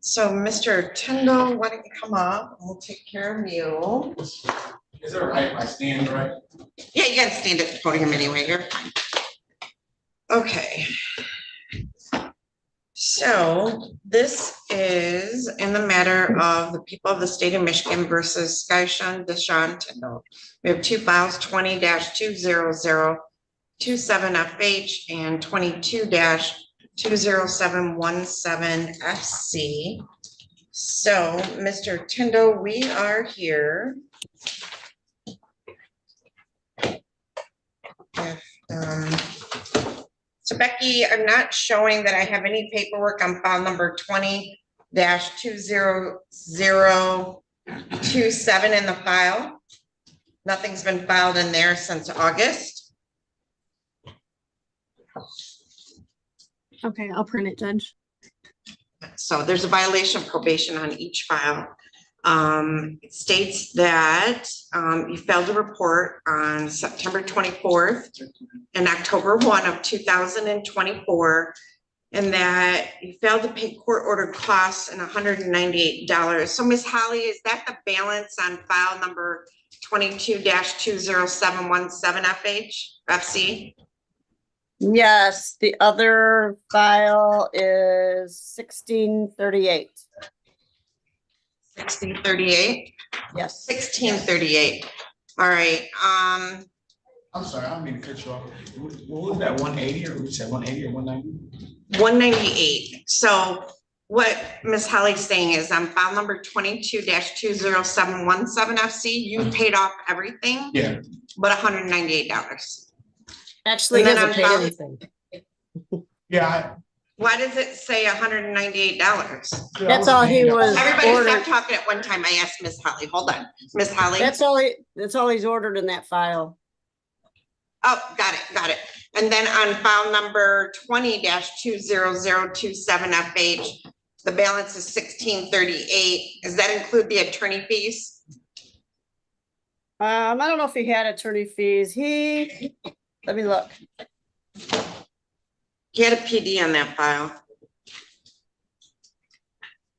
So Mr. Tyndall, why don't you come up? We'll take care of you. Is it right if I stand right? Yeah, you gotta stand at the podium anyway, you're fine. Okay. So this is in the matter of the people of the state of Michigan versus Skyshun Deshaun Tyndall. We have two files, 20-20027 FH and 22-20717 FC. So, Mr. Tyndall, we are here. So Becky, I'm not showing that I have any paperwork on file number 20-20027 in the file. Nothing's been filed in there since August. Okay, I'll print it, Judge. So there's a violation of probation on each file. It states that you failed to report on September 24th and October 1 of 2024, and that you failed to pay court-ordered costs and $198. So Ms. Holly, is that the balance on file number 22-20717 FC? Yes, the other file is 1638. 1638? Yes. 1638. All right. I'm sorry, I don't mean to cut you off. What was that, 180 or we said 180 or 190? 198. So what Ms. Holly's saying is on file number 22-20717 FC, you paid off everything. Yeah. But $198. Actually, he And then hasn't paid on anything. Yeah. Why does it say $198? That's all he was Everybody ordered. stop talking at one time. I asked Ms. Holly. Hold on. Ms. Holly. That's all he's ordered in that file. Oh, got it. And then on file number 20-20027 FH, the balance is 1638. Does that include the attorney fees? I don't know if he had attorney fees. Let me look. He had a PD on that file.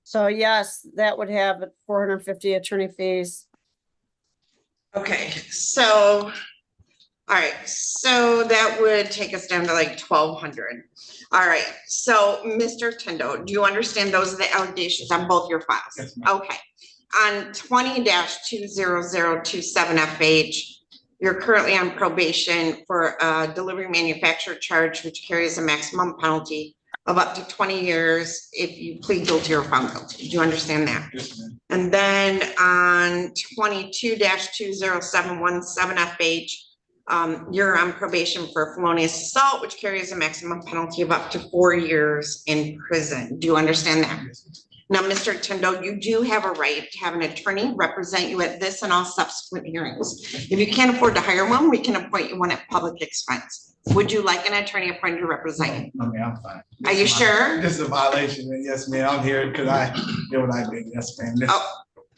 So yes, that would have 450 attorney fees. Okay, so, all right, so that would take us down to like 1,200. All right, so Mr. Tyndall, do you understand those are the allegations on both your files? Yes, ma'am. Okay, on 20-20027 FH, you're currently on probation for a delivery manufacturer charge, which carries a maximum penalty of up to 20 years if you plead guilty or found guilty. Do you understand that? Yes, ma'am. And then on 22-20717 FH, you're on probation for felonious assault, which carries a maximum penalty of up to 4 years in prison. Do you understand that? Yes, ma'am. Now, Mr. Tyndall, you do have a right to have an attorney represent you at this and all subsequent hearings. If you can't afford to hire one, we can appoint you one at public expense. Would you like an attorney appointed to represent you? No, ma'am, I'm fine. Are you sure? This is a violation, and yes, ma'am, I'm here because I did what I did. Yes, ma'am.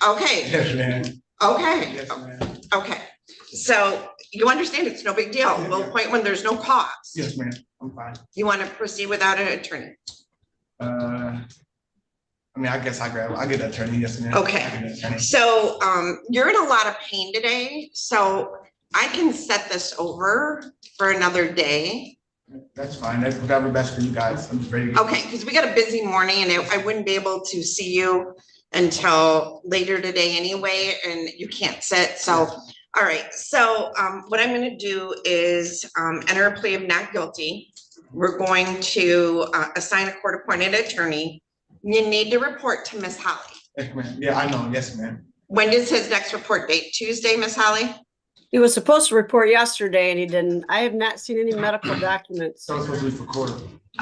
Okay, Yes, ma'am. okay, Yes, ma'am. okay. So you understand it's no big deal. We'll appoint when there's no cost. Yes, ma'am. I'm fine. You want to proceed without an attorney? I mean, I guess I get an attorney. Yes, ma'am. Okay. I get an attorney. So you're in a lot of pain today, so I can set this over for another day. That's fine. That's whatever best for you guys. I'm just ready to go. Okay, because we got a busy morning and I wouldn't be able to see you until later today anyway, and you can't sit, so. All right, so what I'm gonna do is enter a plea of not guilty. We're going to assign a court-appointed attorney. You need to report to Ms. Holly. Yes, ma'am. Yeah, I know. Yes, ma'am. When is his next report date? Tuesday, Ms. Holly? He was supposed to report yesterday and he didn't. I have not seen any medical documents. So it's supposed to be for quarter.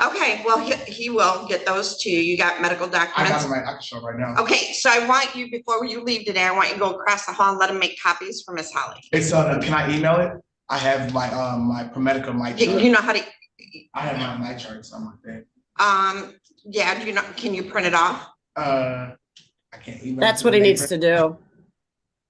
Okay, well, he will get those to you. You got medical I got documents? them right. I can show right now. Okay, so I want you, before you leave today, I want you to go across the hall and let him make copies for Ms. Holly. It's can I email it? I have my my ProMedica mic chart. You know how to, I have my mic chart or something like yeah, do you know, can you print it off? that. I can't email. That's what he needs to do.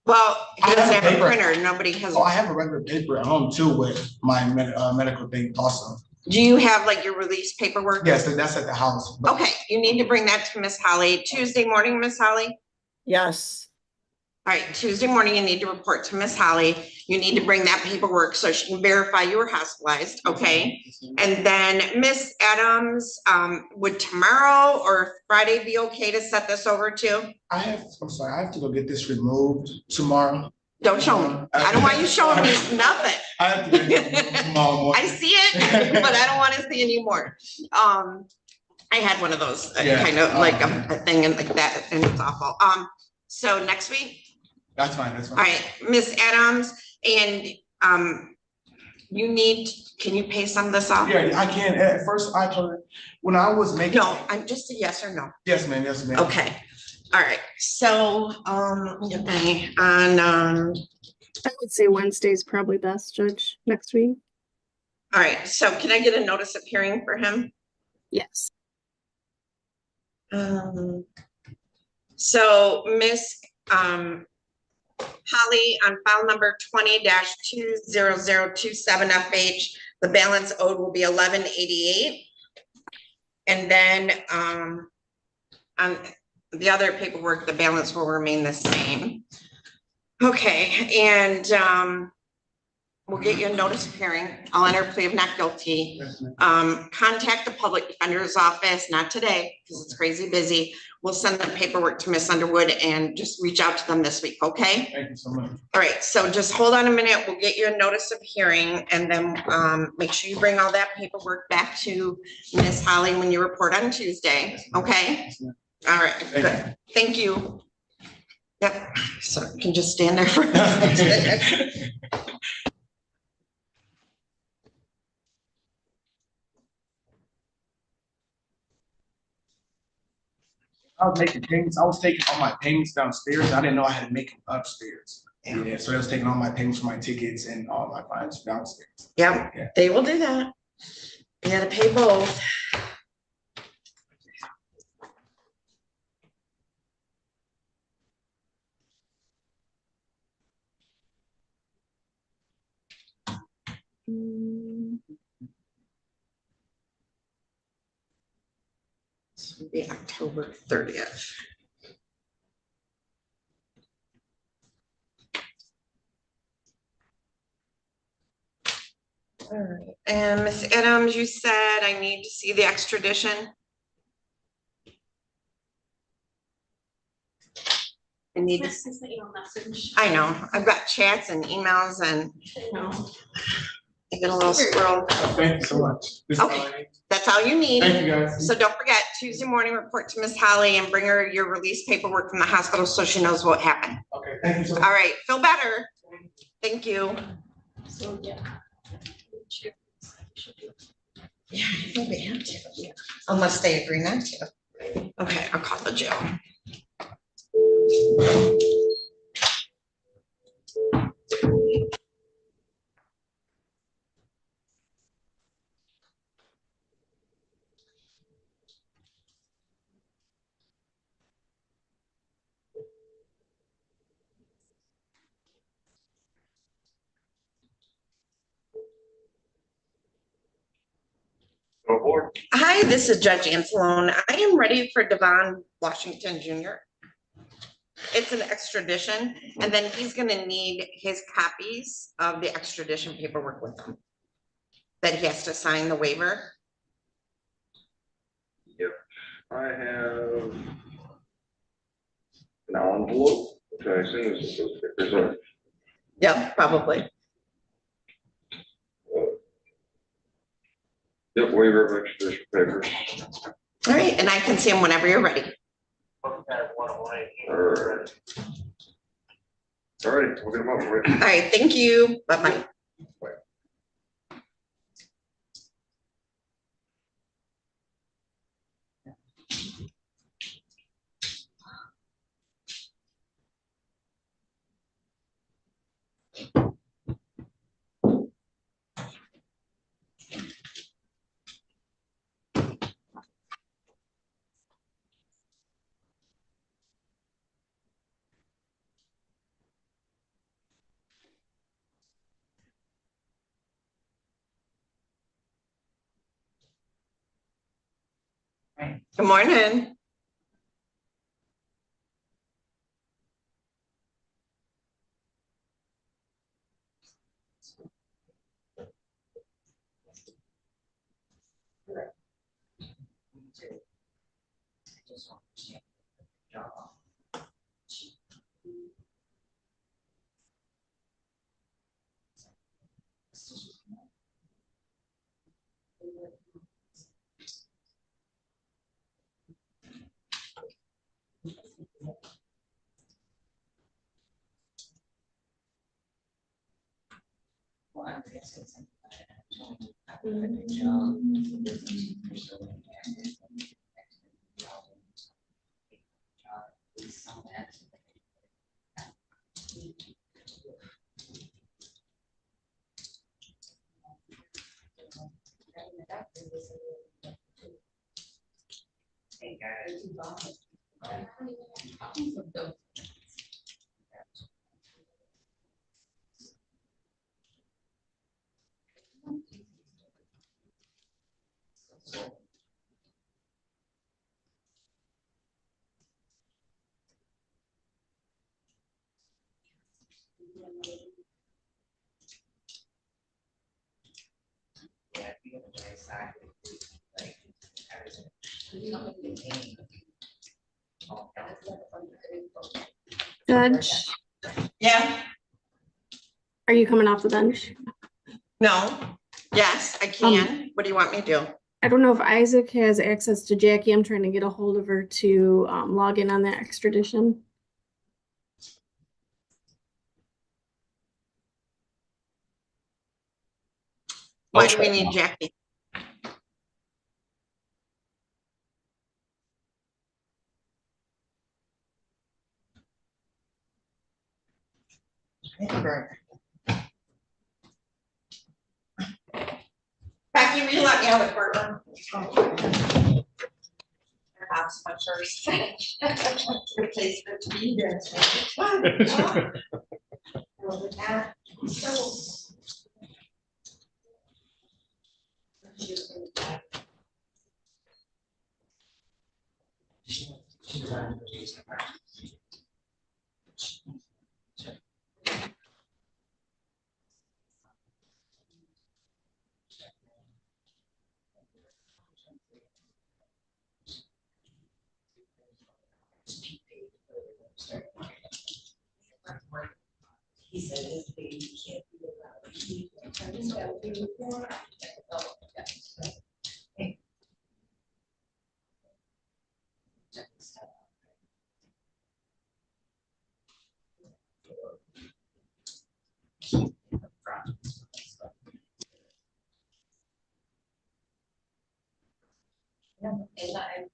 Well, he I have doesn't a have a paper. printer, nobody has. Oh, I have a regular paper at home too with my medical thing also. Do you have like your release paperwork? Yes, that's at the house. but- Okay, you need to bring that to Miss Holly Tuesday morning, Miss Holly. Yes. All right, Tuesday morning, you need to report to Miss Holly. You need to bring that paperwork so she can verify you were hospitalized, okay? And then Miss Adams, would tomorrow or Friday be okay to set this over to? I'm sorry, I have to go get this removed tomorrow. Don't show me. I don't want you showing me nothing. I have to get it removed tomorrow morning. I see it, but I don't want to see anymore. I had one of those, Yeah. kind of like a thing and like that, and it's awful. So next week? That's fine, that's All fine. right, Miss Adams, and you need, can you pay some of this off? Yeah, I can. At first, I told her, when I was making. No, I'm just a yes or no. Yes, ma'am, yes, ma'am. Okay, all right, so, okay, on, I would say Wednesday's probably best, Judge, next week. all right, so can I get a notice of hearing for him? Yes. So Miss, Holly, on file number 20-20027 FH, the balance owed will be 1188. And then, on the other paperwork, the balance will remain the same. Okay, and, we'll get you a notice of hearing. I'll enter a plea of not guilty. Yes, ma'am. Contact the public defender's office, not today, because it's crazy busy. We'll send the paperwork to Miss Underwood and just reach out to them this week, okay? Thank you so much. All right, so just hold on a minute. We'll get you a notice of hearing and then make sure you bring all that paperwork back to Miss Holly when you report on Tuesday, okay? Yes, ma'am. All right, Thank good. Thank you. Yep, so you can just stand there for a minute. I was making payments. I was taking all my payments downstairs. I didn't know I had to make them upstairs. Yeah, so I was taking all my payments for my tickets and all my fines downstairs. Yep, Yeah. they will do that. You gotta pay both. This will be October 30th. All right, and Miss Adams, you said I need to see the extradition. I need to, This is the email message. I know, I've got chats and emails and I get a little squirrel. Thank you so much. This is all I need. That's all you need. Thank you, guys. So don't forget, Tuesday morning, report to Miss Holly and bring her your release paperwork from the hospital so she knows what happened. Okay, thank you so much. All right, feel better. Thank you. So, yeah. Yeah, I think they have to, yeah, unless they agree not to. Okay, I'll call the jail. Go forward. Hi, this is Judge Ancelone. I am ready for Devon Washington Jr. It's an extradition, and then he's gonna need his copies of the extradition paperwork with him. That he has to sign the waiver. I have an envelope, which I assume is supposed to be preserved. Yep, probably. Yep, waiver of extradition papers. All right, and I can see him whenever you're ready. All right. All right, we'll get them up for you. All right, thank you. Bye-bye. Good morning. Judge, Yeah, are you coming off the bench? no, yes, I can. What do you want me to do? I don't know if Isaac has access to Jackie. I'm trying to get a hold of her to log in on that extradition. Why do we need Jackie? Becky, will you let me out of the courtroom? Perhaps my first replacement to be here. Well, with that, so- He said his baby can't be allowed. And I.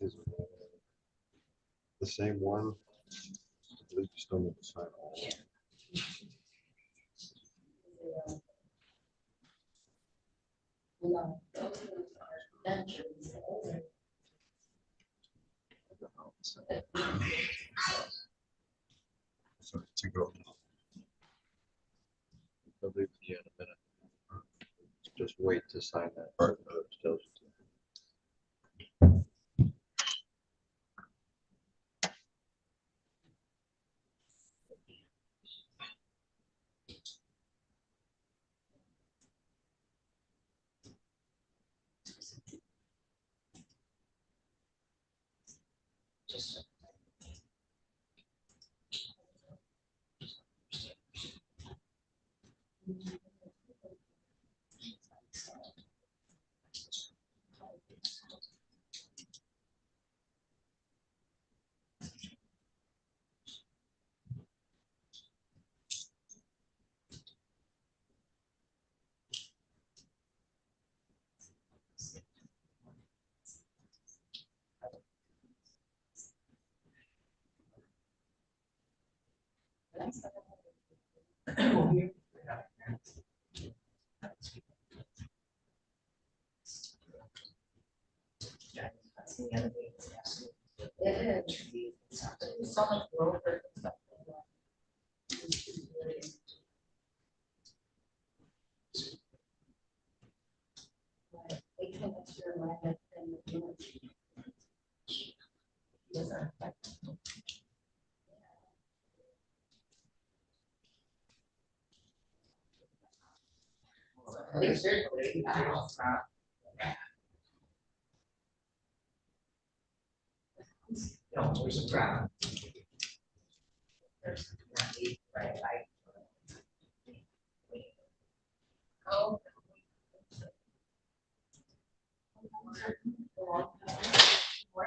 Is the same one. I believe you still need to sign all. So to go. I'll leave you in a minute. Just wait to sign that part.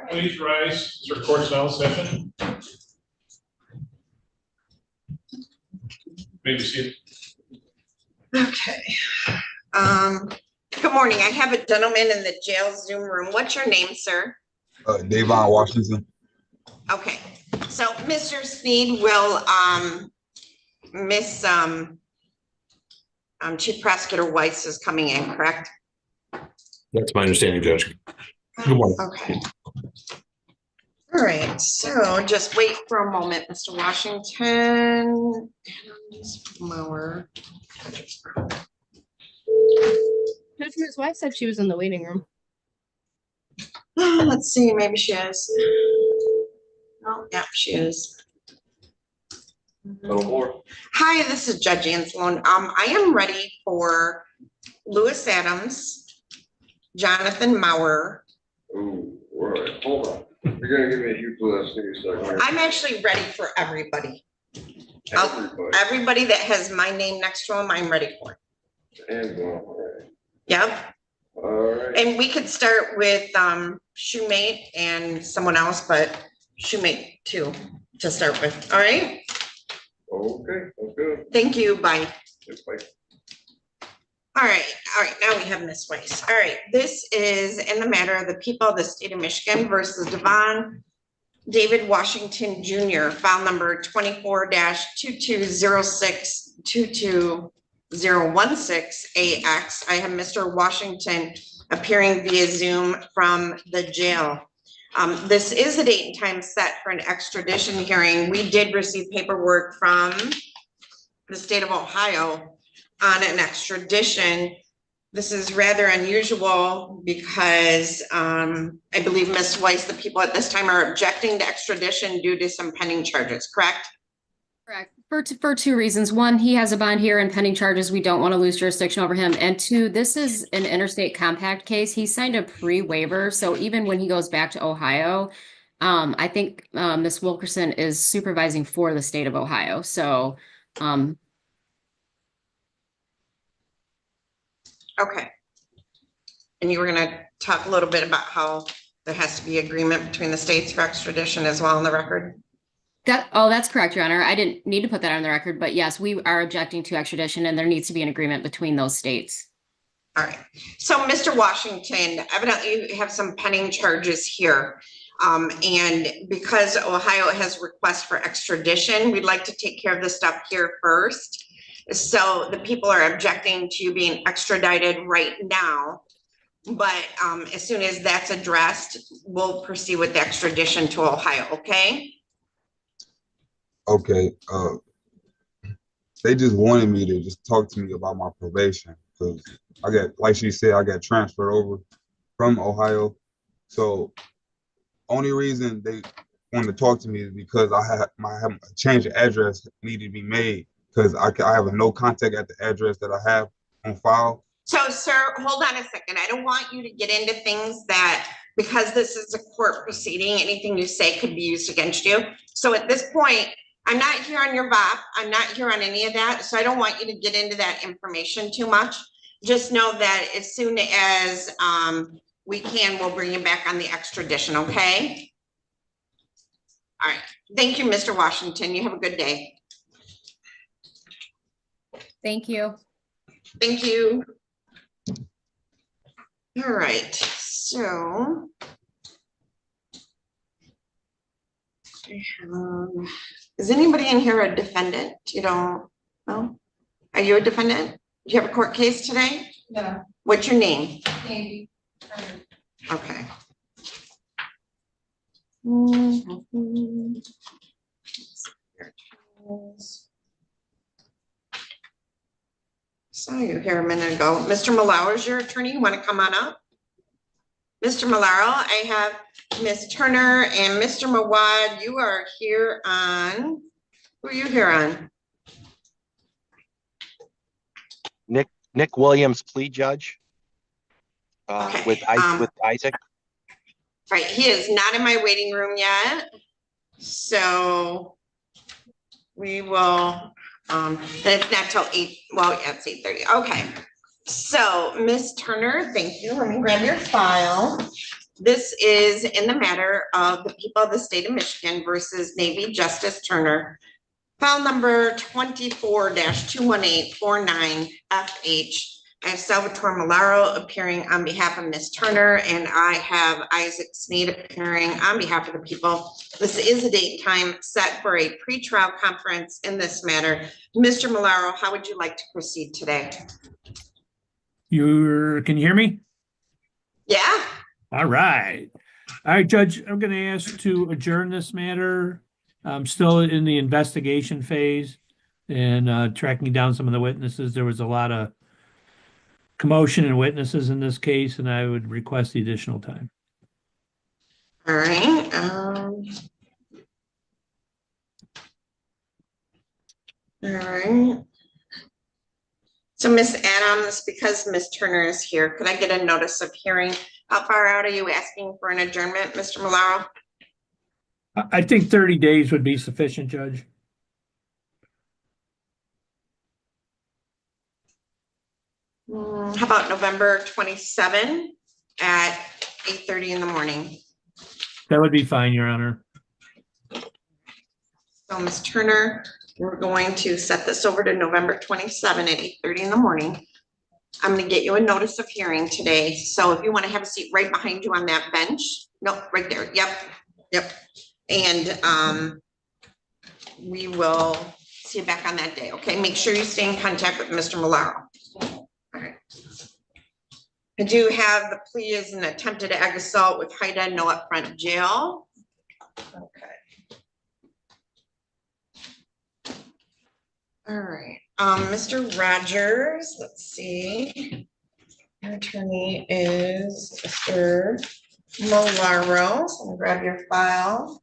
Please rise. Is your court now session? Maybe see. Okay. Good morning. I have a gentleman in the jail Zoom room. What's your name, sir? Davon Washington. Okay, so Mr. Sneed will, Miss, Chief Prosecutor Weiss is coming in, correct? That's my understanding, Judge. Good morning. Okay. All right, so just wait for a moment, Mr. Washington. Mower. Judge, Ms. Weiss said she was in the waiting room. Let's see, maybe she is. Oh, yeah, she is. No more. Hi, this is Judge Anselone. I am ready for Lewis Adams, Jonathan Maurer. Ooh, all right, hold on. You're gonna give me a huge list. Give me a second here. I'm actually ready for everybody. Everybody. Everybody that has my name next to them, I'm ready for. And, all right. Yep, All right. and we could start with Shoemate and someone else, but Shoemate too, to start with. All right, Okay, that's good. thank you, bye. Just like, All right, now we have Miss Weiss. All right, this is in the matter of the people of the state of Michigan versus Devon David Washington Jr., file number 24-2206-22016AX. I have Mr. Washington appearing via Zoom from the jail. This is a date and time set for an extradition hearing. We did receive paperwork from the state of Ohio on an extradition. This is rather unusual because I believe Ms. Weiss, the people at this time are objecting to extradition due to some pending charges, correct? Correct. For two reasons. One, he has a bond here and pending charges. We don't want to lose jurisdiction over him. And two, this is an interstate compact case. He signed a pre-waiver. So even when he goes back to Ohio, I think Ms. Wilkerson is supervising for the state of Ohio. So Okay. And you were gonna talk a little bit about how there has to be agreement between the states for extradition as well on the record? That's correct, Your Honor. I didn't need to put that on the record, but yes, we are objecting to extradition and there needs to be an agreement between those states. All right, so Mr. Washington, evidently you have some pending charges here. And because Ohio has requests for extradition, we'd like to take care of this stuff here first. So the people are objecting to you being extradited right now. But as soon as that's addressed, we'll proceed with the extradition to Ohio, okay? Okay, they just wanted me to just talk to me about my probation because like she said, I got transferred over from Ohio. So only reason they wanted to talk to me is because I have a change of address needed to be made because I have a no contact at the address that I have on file. So, sir, hold on a second. I don't want you to get into things that, because this is a court proceeding, anything you say could be used against you. So at this point, I'm not here on your VOP. I'm not here on any of that. So I don't want you to get into that information too much. Just know that as soon as we can, we'll bring you back on the extradition, okay? All right. Thank you, Mr. Washington. You have a good day. Thank you. Thank you. All right, so is anybody in here a defendant? You don't know? Are you a defendant? Do you have a court case today? No. What's your name? Maybe. Okay. Saw you here a minute ago. Mr. Malauer is your attorney. You want to come on up? Mr. Malauer, I have Ms. Turner and Mr. Mawad. You are here on, who are you here on? Nick Williams, plea judge. Okay, With Isaac. Right, he is not in my waiting room yet. So we will, it's not till 8, well, yeah, it's 8:30. Okay. So Ms. Turner, thank you. Let me grab your file. This is in the matter of the people of the state of Michigan versus Navy Justice Turner. File number 24-21849FH. I have Salvatore Malaro appearing on behalf of Ms. Turner, and I have Isaac Sneed appearing on behalf of the people. This is a date and time set for a pretrial conference in this matter. Mr. Malaro, how would you like to proceed today? Can you hear me? Yeah. All right. All right, Judge, I'm going to ask to adjourn this matter. I'm still in the investigation phase and tracking down some of the witnesses. There was a lot of commotion and witnesses in this case, and I would request the additional time. All right. All right. So Ms. Adams, because Ms. Turner is here, could I get a notice of hearing? How far out are you asking for an adjournment, Mr. Malaro? I think 30 days would be sufficient, Judge. How about November 27 at 8:30 in the morning? That would be fine, Your Honor. So Ms. Turner, we're going to set this over to November 27 at 8:30 in the morning. I'm going to get you a notice of hearing today. So if you want to have a seat right behind you on that bench. No, right there. Yep. Yep. And we will see you back on that day. Okay. Make sure you stay in contact with Mr. Malaro. All right. I do have the plea as an attempted ag assault with HIDA, no upfront jail. Okay. All right. Mr. Rogers, let's see. Your attorney is Mr. Malaro. So I'll grab your file.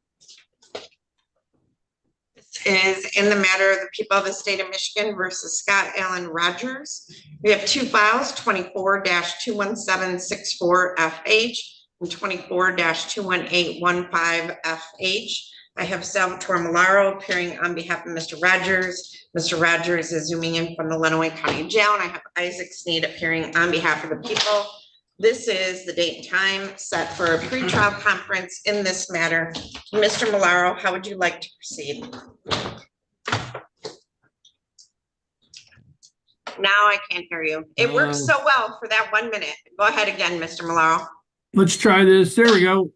This is in the matter of the people of the state of Michigan versus Scott Allen Rogers. We have two files, 24-21764FH and 24-21815FH. I have Salvatore Malaro appearing on behalf of Mr. Rogers. Mr. Rogers is zooming in from the Lenawee County Jail, and I have Isaac Sneed appearing on behalf of the people. this is the date and time set for a pretrial conference in this matter. Mr. Malaro, how would you like to proceed? Now I can't hear you. It works so well for that 1 minute. Go ahead again, Mr. Malaro. Let's try this. There we go.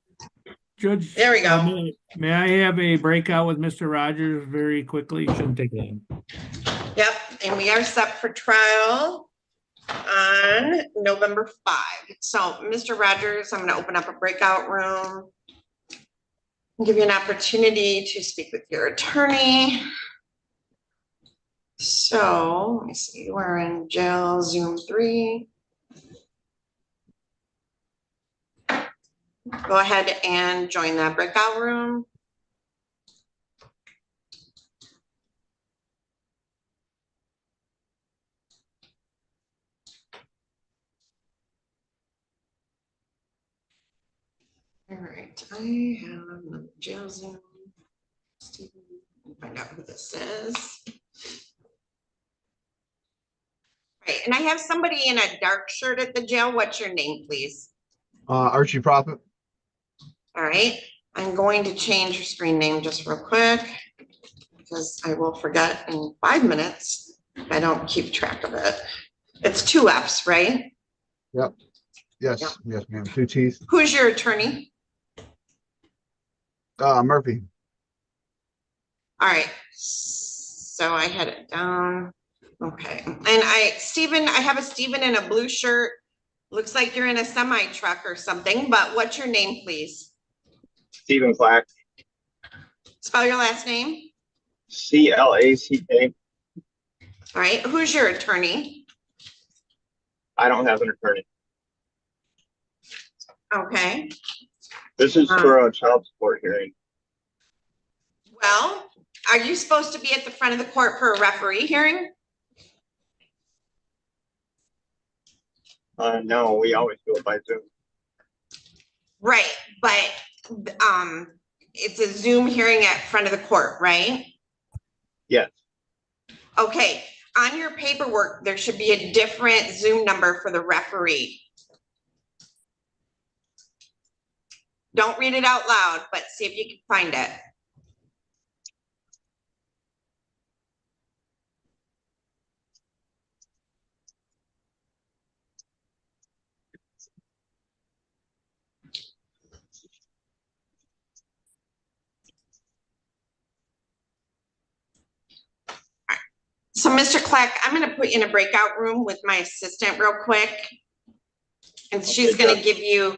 Judge. There we go. May I have a breakout with Mr. Rogers very quickly? Shouldn't take long. Yep, and we are set for trial on November 5. So, Mr. Rogers, I'm going to open up a breakout room. Give you an opportunity to speak with your attorney. So, let me see, we're in jail, Zoom 3. Go ahead and join that breakout room. All right, I have jail Zoom. Stephen, find out who this is. Right, and I have somebody in a dark shirt at the jail. What's your name, please? Archie Prophet. All right, I'm going to change your screen name just real quick because I will forget in 5 minutes if I don't keep track of it. It's 2 F's, right? Yep. Yes, Yep. yes, ma'am. 2 T's. Who's your attorney? Murphy. All right, so I had it down. Okay, and Stephen, I have a Stephen in a blue shirt. Looks like you're in a semi truck or something, but what's your name, please? Stephen Clack. Spell your last name. CLACK. All right, who's your attorney? I don't have an attorney. Okay. This is for a child support hearing. Well, are you supposed to be at the front of the court for a referee hearing? No, we always do it by Zoom. Right, but it's a Zoom hearing at front of the court, right? Yes. Okay, on your paperwork, there should be a different Zoom number for the referee. Don't read it out loud, but see if you can find it. So, Mr. Clack, I'm going to put you in a breakout room with my assistant real quick. And she's going to give you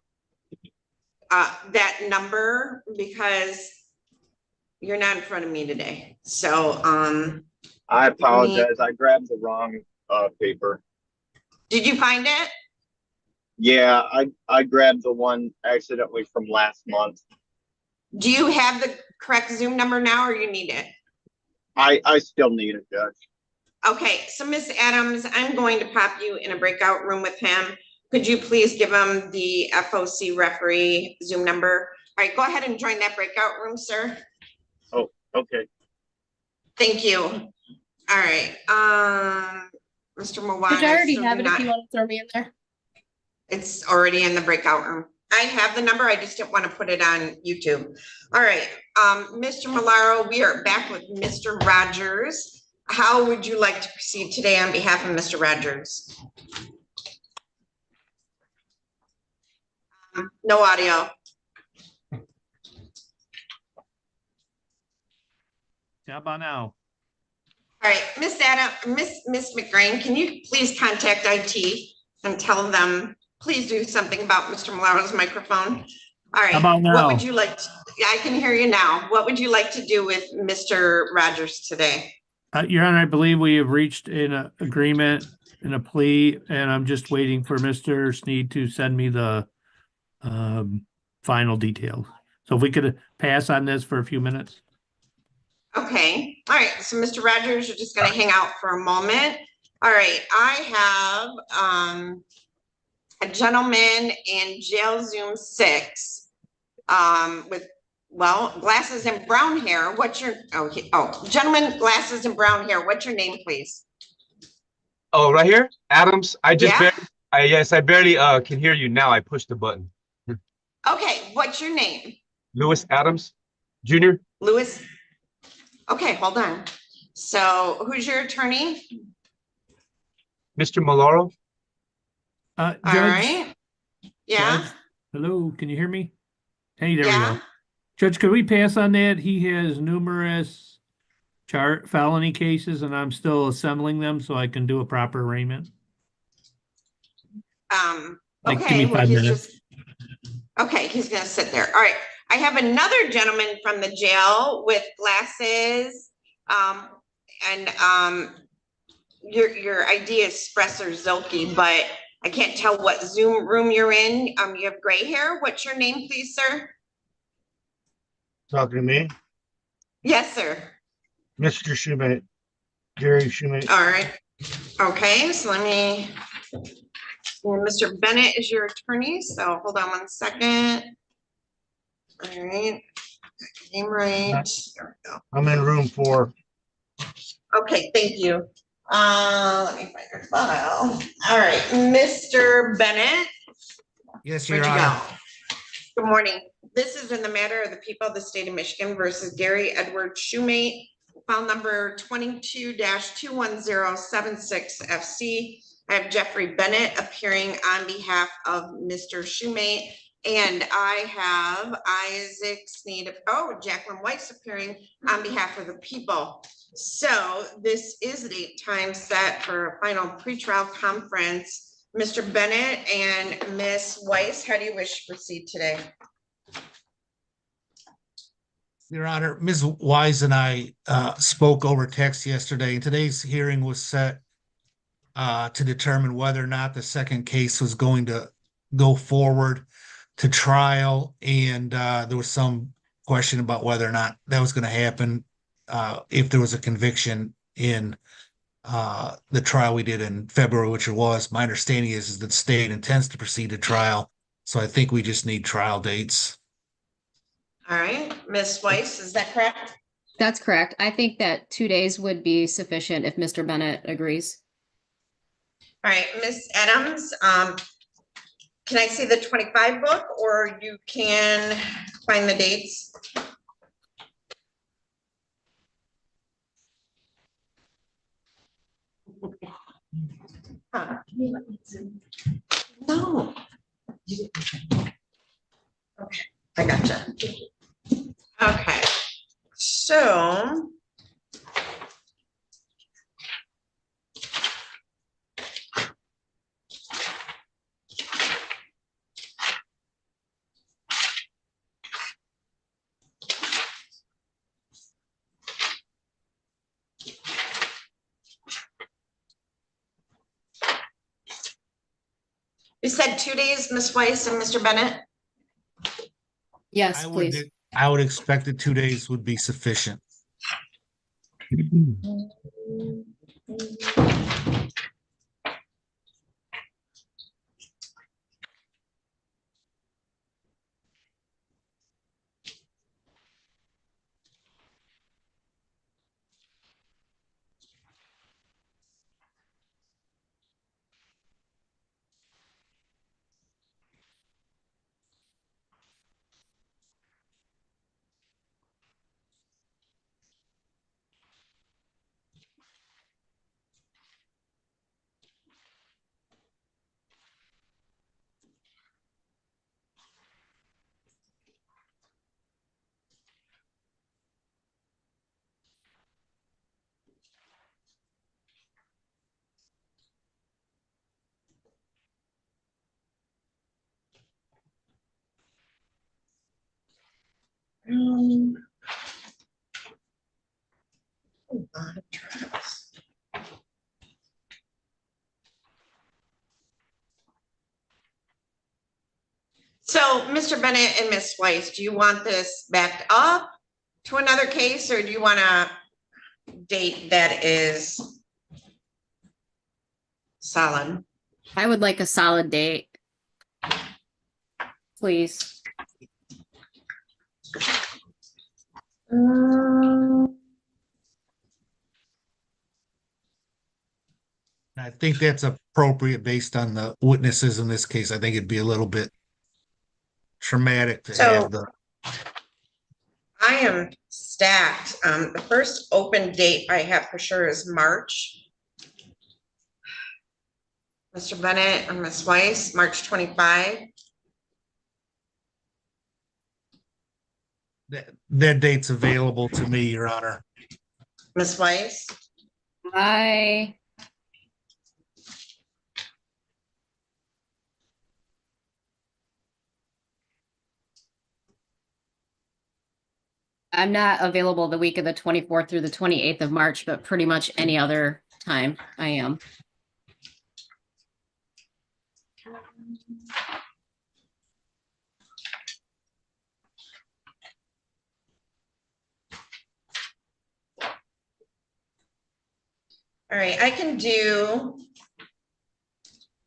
that number because you're not in front of me today. So, I apologize. I grabbed the wrong paper. Did you find it? Yeah, I grabbed the one accidentally from last month. Do you have the correct Zoom number now or you need it? I still need it, Judge. Okay, so Miss Adams, I'm going to pop you in a breakout room with him. Could you please give him the FOC referee Zoom number? All right, go ahead and join that breakout room, sir. Oh, okay. Thank you. All right, Mr. Mawani. Did I already have it if you want to throw me in there? It's already in the breakout room. I have the number, I just didn't want to put it on YouTube. All right, Mr. Malaro, we are back with Mr. Rogers. How would you like to proceed today on behalf of Mr. Rogers? No audio. How about now? All right, Miss McGrain, can you please contact IT and tell them, please do something about Mr. Malaro's microphone? All right. How about now? What would you like to, I can hear you now. What would you like to do with Mr. Rogers today? Your Honor, I believe we have reached an agreement in a plea, and I'm just waiting for Mr. Sneed to send me the final details. So if we could pass on this for a few minutes. Okay. All right. So Mr. Rogers, you're just going to hang out for a moment. All right. I have a gentleman in jail Zoom 6 with, well, glasses and brown hair. What's your, gentleman, glasses and brown hair. What's your name, please? Oh, right here, Adams. I Yes, I barely can hear you now. I pushed the button. Okay, what's your name? Lewis Adams Jr. Louis? Okay, hold on. So who's your attorney? Mr. Maloro. All Judge, right. Yeah, Judge, hello, can you hear me? Hey, there we yeah. go. Judge, could we pass on that? He has numerous felony cases and I'm still assembling them so I can do a proper arraignment. Like, give Okay, me well, 5 he's minutes. just, okay, he's gonna sit there. All right. I have another gentleman from the jail with glasses. Your ID is Spresser Zilke, but I can't tell what Zoom room you're in. You have gray hair. What's your name, please, sir? Talking to me, Yes, sir. Mr. Schumate, Jerry Schumate. All right. Okay, so let me, well, Mr. Bennett is your attorney, so hold on 1 second. All right, name right. There we go. I'm in room 4. Okay, thank you. Let me find your file. All right, Mr. Bennett. Yes, Where'd Your you Honor. go? Good morning. This is in the matter of the people of the state of Michigan versus Gary Edward Shoemate, file number 22-21076 FC. I have Jeffrey Bennett appearing on behalf of Mr. Shoemate, and I have Isaac Sneed, Jacqueline Weiss appearing on behalf of the people. So this is the date time set for a final pretrial conference. Mr. Bennett and Ms. Weiss, how do you wish to proceed today? Your Honor, Ms. Wise and I spoke over text yesterday, and today's hearing was set to determine whether or not the second case was going to go forward to trial, and there was some question about whether or not that was going to happen if there was a conviction in the trial we did in February, which it was. My understanding is that the state intends to proceed to trial, so I think we just need trial dates. All right, Ms. Weiss, is that correct? That's correct. I think that 2 days would be sufficient if Mr. Bennett agrees. All right, Ms. Adams, can I see the 25 book, or you can find the dates? No. Okay, I gotcha. Okay, so. You said 2 days, Ms. Weiss and Mr. Bennett? Yes, I please. would expect that 2 days would be sufficient. So, Mr. Bennett and Ms. Weiss, do you want this backed up to another case, or do you want a date that is solid? I would like a solid date. Please. I think that's appropriate based on the witnesses in this case. I think it'd be a little bit traumatic to So- have the, I am stacked. The first open date I have for sure is March. Mr. Bennett or Ms. Weiss, March 25. that date's available to me, Your Honor. Ms. Weiss, I'm not available the week of the 24th through the 28th of March, but pretty much any other time I am. all right, I can do.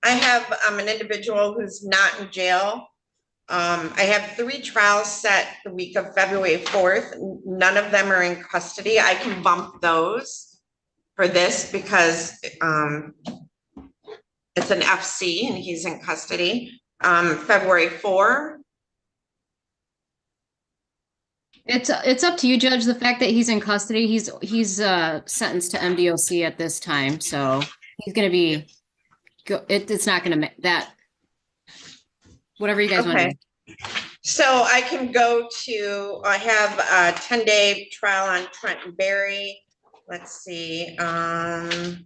I have an individual who's not in jail. I have 3 trials set the week of February 4th. None of them are in custody. I can bump those for this because it's an FC and he's in custody. February 4. It's up to you, Judge. The fact that he's in custody, he's sentenced to MDOC at this time, so he's going to be. It's not going to that. Whatever you guys want to do. So I can go to. I have a 10-day trial on Trenton Berry. Let's see. I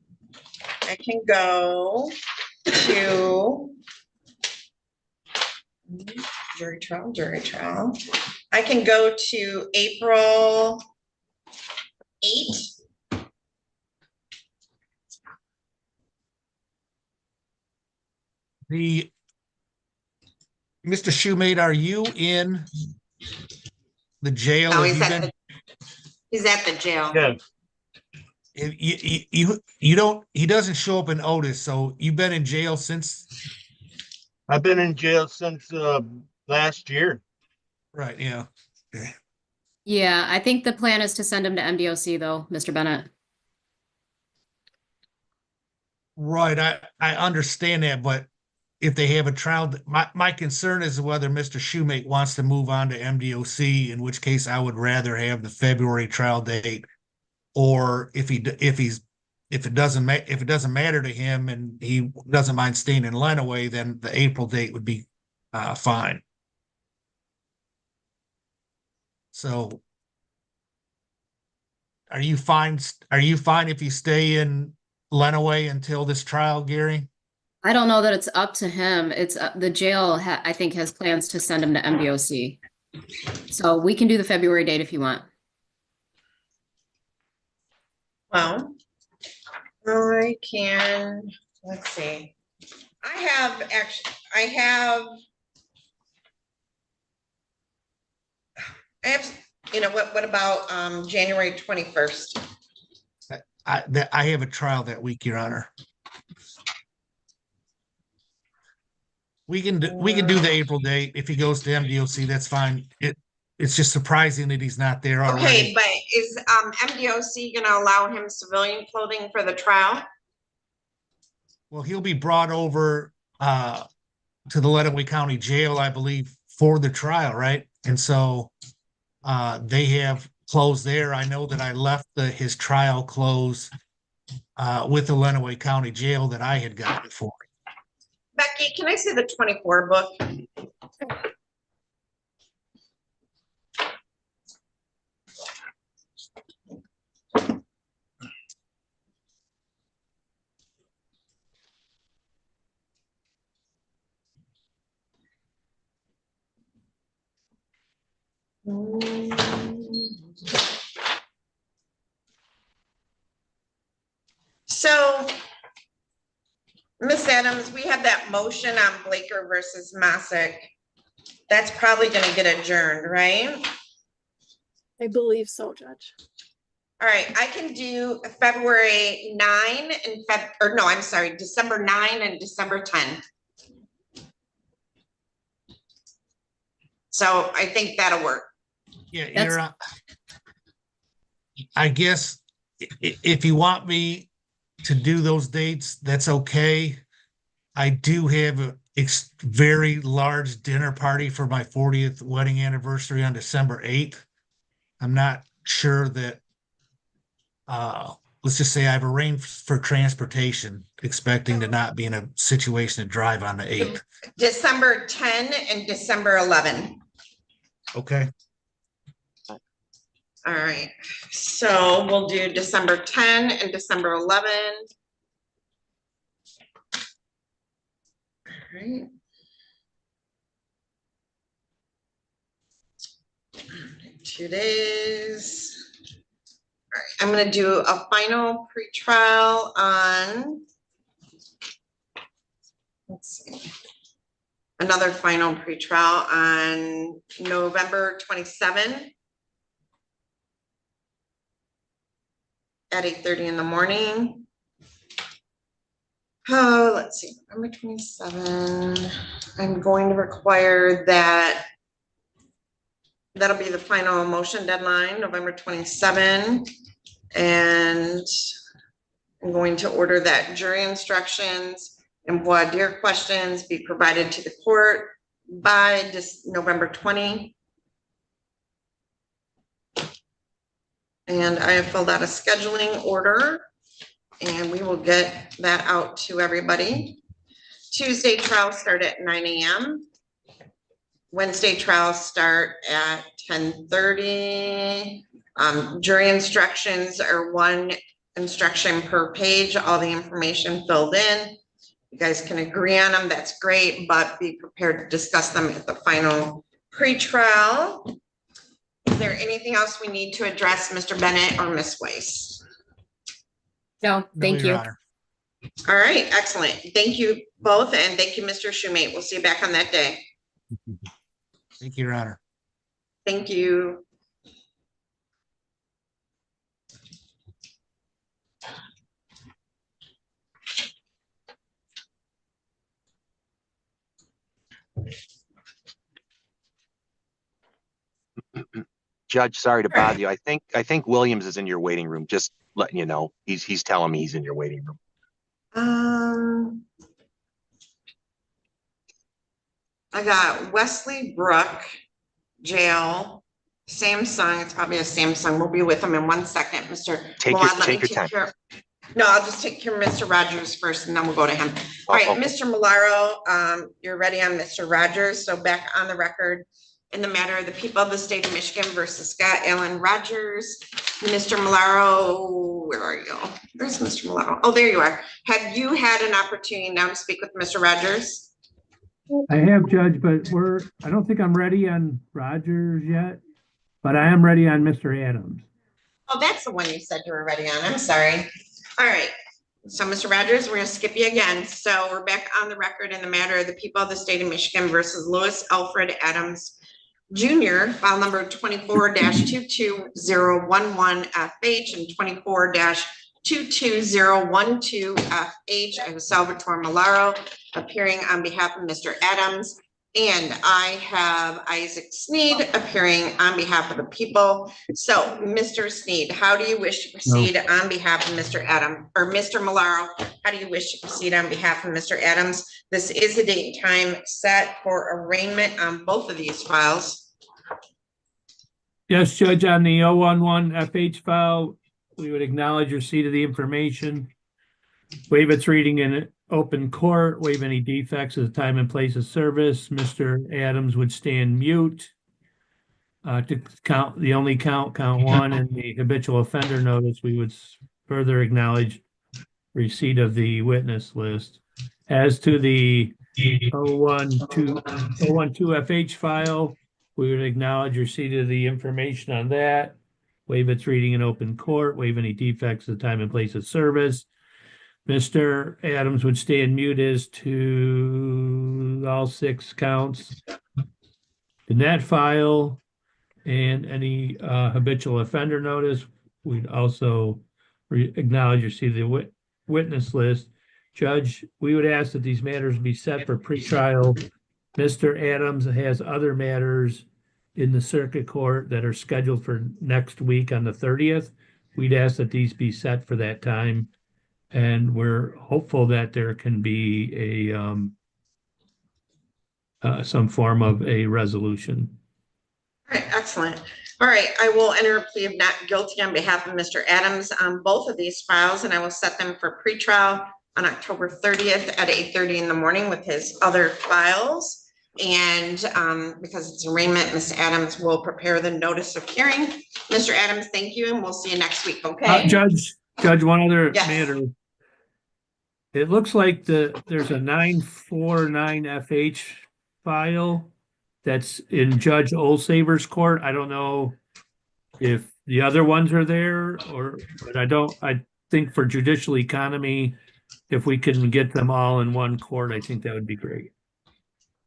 can go to jury trial. I can go to April 8. Mr. Shoemate, are you in the jail? No, Have he's you been- he's at the jail. Yeah. You don't, he doesn't show up in Otis, so you've been in jail since? I've been in jail since last year. Right, yeah. Yeah, I think the plan is to send him to MDOC though, Mr. Bennett. Right, I understand that, but if they have a trial, my concern is whether Mr. Shoemate wants to move on to MDOC, in which case I would rather have the February trial date. Or if it doesn't matter to him and he doesn't mind staying in Lenawee, then the April date would be fine. So are you fine if you stay in Lenawee until this trial, Gary? I don't know that it's up to him. It's the jail, I think, has plans to send him to MDOC. So we can do the February date if you want. Well, I can, let's see. I have, you know, what about January 21st? I have a trial that week, Your Honor. We can do the April date. If he goes to MDOC, that's fine. It's just surprising that he's not there already. Okay, but is MDOC gonna allow him civilian clothing for the trial? Well, he'll be brought over to the Lenawee County Jail, I believe, for the trial, right? And so they have clothes there. I know that I left his trial clothes with the Lenawee County Jail that I had gotten for him. Becky, can I see the 24 book? So, Ms. Adams, we have that motion on Blaker versus Massick. That's probably gonna get adjourned, right? I believe so, Judge. All right, I can do February 9 and December 9 and December 10. So I think that'll work. Yeah, I guess if you want me to do those dates, that's okay. I do have a very large dinner party for my 40th wedding anniversary on December 8th. I'm not sure that, let's just say I've arranged for transportation, expecting to not be in a situation to drive on the 8th. December 10 and December 11. Okay. All right, so we'll do December 10 and December 11. All right. 2 days. All right, I'm gonna do a final pretrial on, let's see, another final pretrial on November 27 at 8:30 in the morning. Oh, let's see, November 27. I'm going to require that that'll be the final motion deadline, November 27. And I'm going to order that jury instructions and voir dire questions be provided to the court by November 20. And I have filled out a scheduling order and we will get that out to everybody. Tuesday trials start at 9 a.m. Wednesday trials start at 10:30. Jury instructions are 1 instruction per page, all the information filled in. You guys can agree on them, that's great, but be prepared to discuss them at the final pretrial. Is there anything else we need to address, Mr. Bennett or Ms. Weiss? No, thank you. All right, excellent. Thank you both, and thank you, Mr. Shoemate. We'll see you back on that day. Thank you, Your Honor. Thank you. Judge, sorry to bother you. I think Williams is in your waiting room. Just letting you know. He's telling me he's in your waiting room. I got Wesley Brook, jail, Samsung. It's probably a Samsung. We'll be with him in 1 second, Mr. Take Milan, let me your time. No, I'll just take care of Mr. Rogers first and then we'll go to him. All right, Okay. Mr. Malaro, you're ready on Mr. Rogers. So back on the record in the matter of the people of the state of Michigan versus Scott Allen Rogers. Mr. Malaro, where are you? Where's Mr. Malaro? Oh, there you are. Have you had an opportunity now to speak with Mr. Rogers? I have, Judge, but I don't think I'm ready on Rogers yet, but I am ready on Mr. Adams. Oh, that's the one you said you were ready on. I'm sorry. All right. So, Mr. Rogers, we're going to skip you again. So we're back on the record in the matter of the people of the state of Michigan versus Louis Alfred Adams Jr., file number 24-22011FH and 24-22012FH. I have Salvatore Malaro appearing on behalf of Mr. Adams. And I have Isaac Sneed appearing on behalf of the people. So, Mr. Sneed, how do you wish to proceed on behalf of Mr. Adams, or Mr. Malaro? How do you wish to proceed on behalf of Mr. Adams? This is a date and time set for arraignment on both of these files. Yes, Judge, on the 011 FH file, we would acknowledge receipt of the information, waive its reading in open court, waive any defects at the time and place of service. Mr. Adams would stand mute to count the only count 1, and the habitual offender notice. We would further acknowledge receipt of the witness list. As to the 012 FH file, we would acknowledge receipt of the information on that, waive its reading in open court, waive any defects at the time and place of service. Mr. Adams would stand mute as to all 6 counts in that file, and any habitual offender notice. We'd also acknowledge receipt of the witness list. Judge, we would ask that these matters be set for pretrial. Mr. Adams has other matters in the circuit court that are scheduled for next week on the 30th. We'd ask that these be set for that time. And we're hopeful that there can be some form of a resolution. All right, excellent. All right, I will enter a plea of not guilty on behalf of Mr. Adams on both of these files, and I will set them for pretrial on October 30th at 8:30 in the morning with his other files. And because it's arraignment, Ms. Adams will prepare the notice of hearing. Mr. Adams, thank you, and we'll see you next week, okay? Judge, one other Yes. matter. It looks like there's a 949 FH file that's in Judge Olsaver's court. I don't know if the other ones are there but I think for judicial economy, if we can get them all in one court, I think that would be great.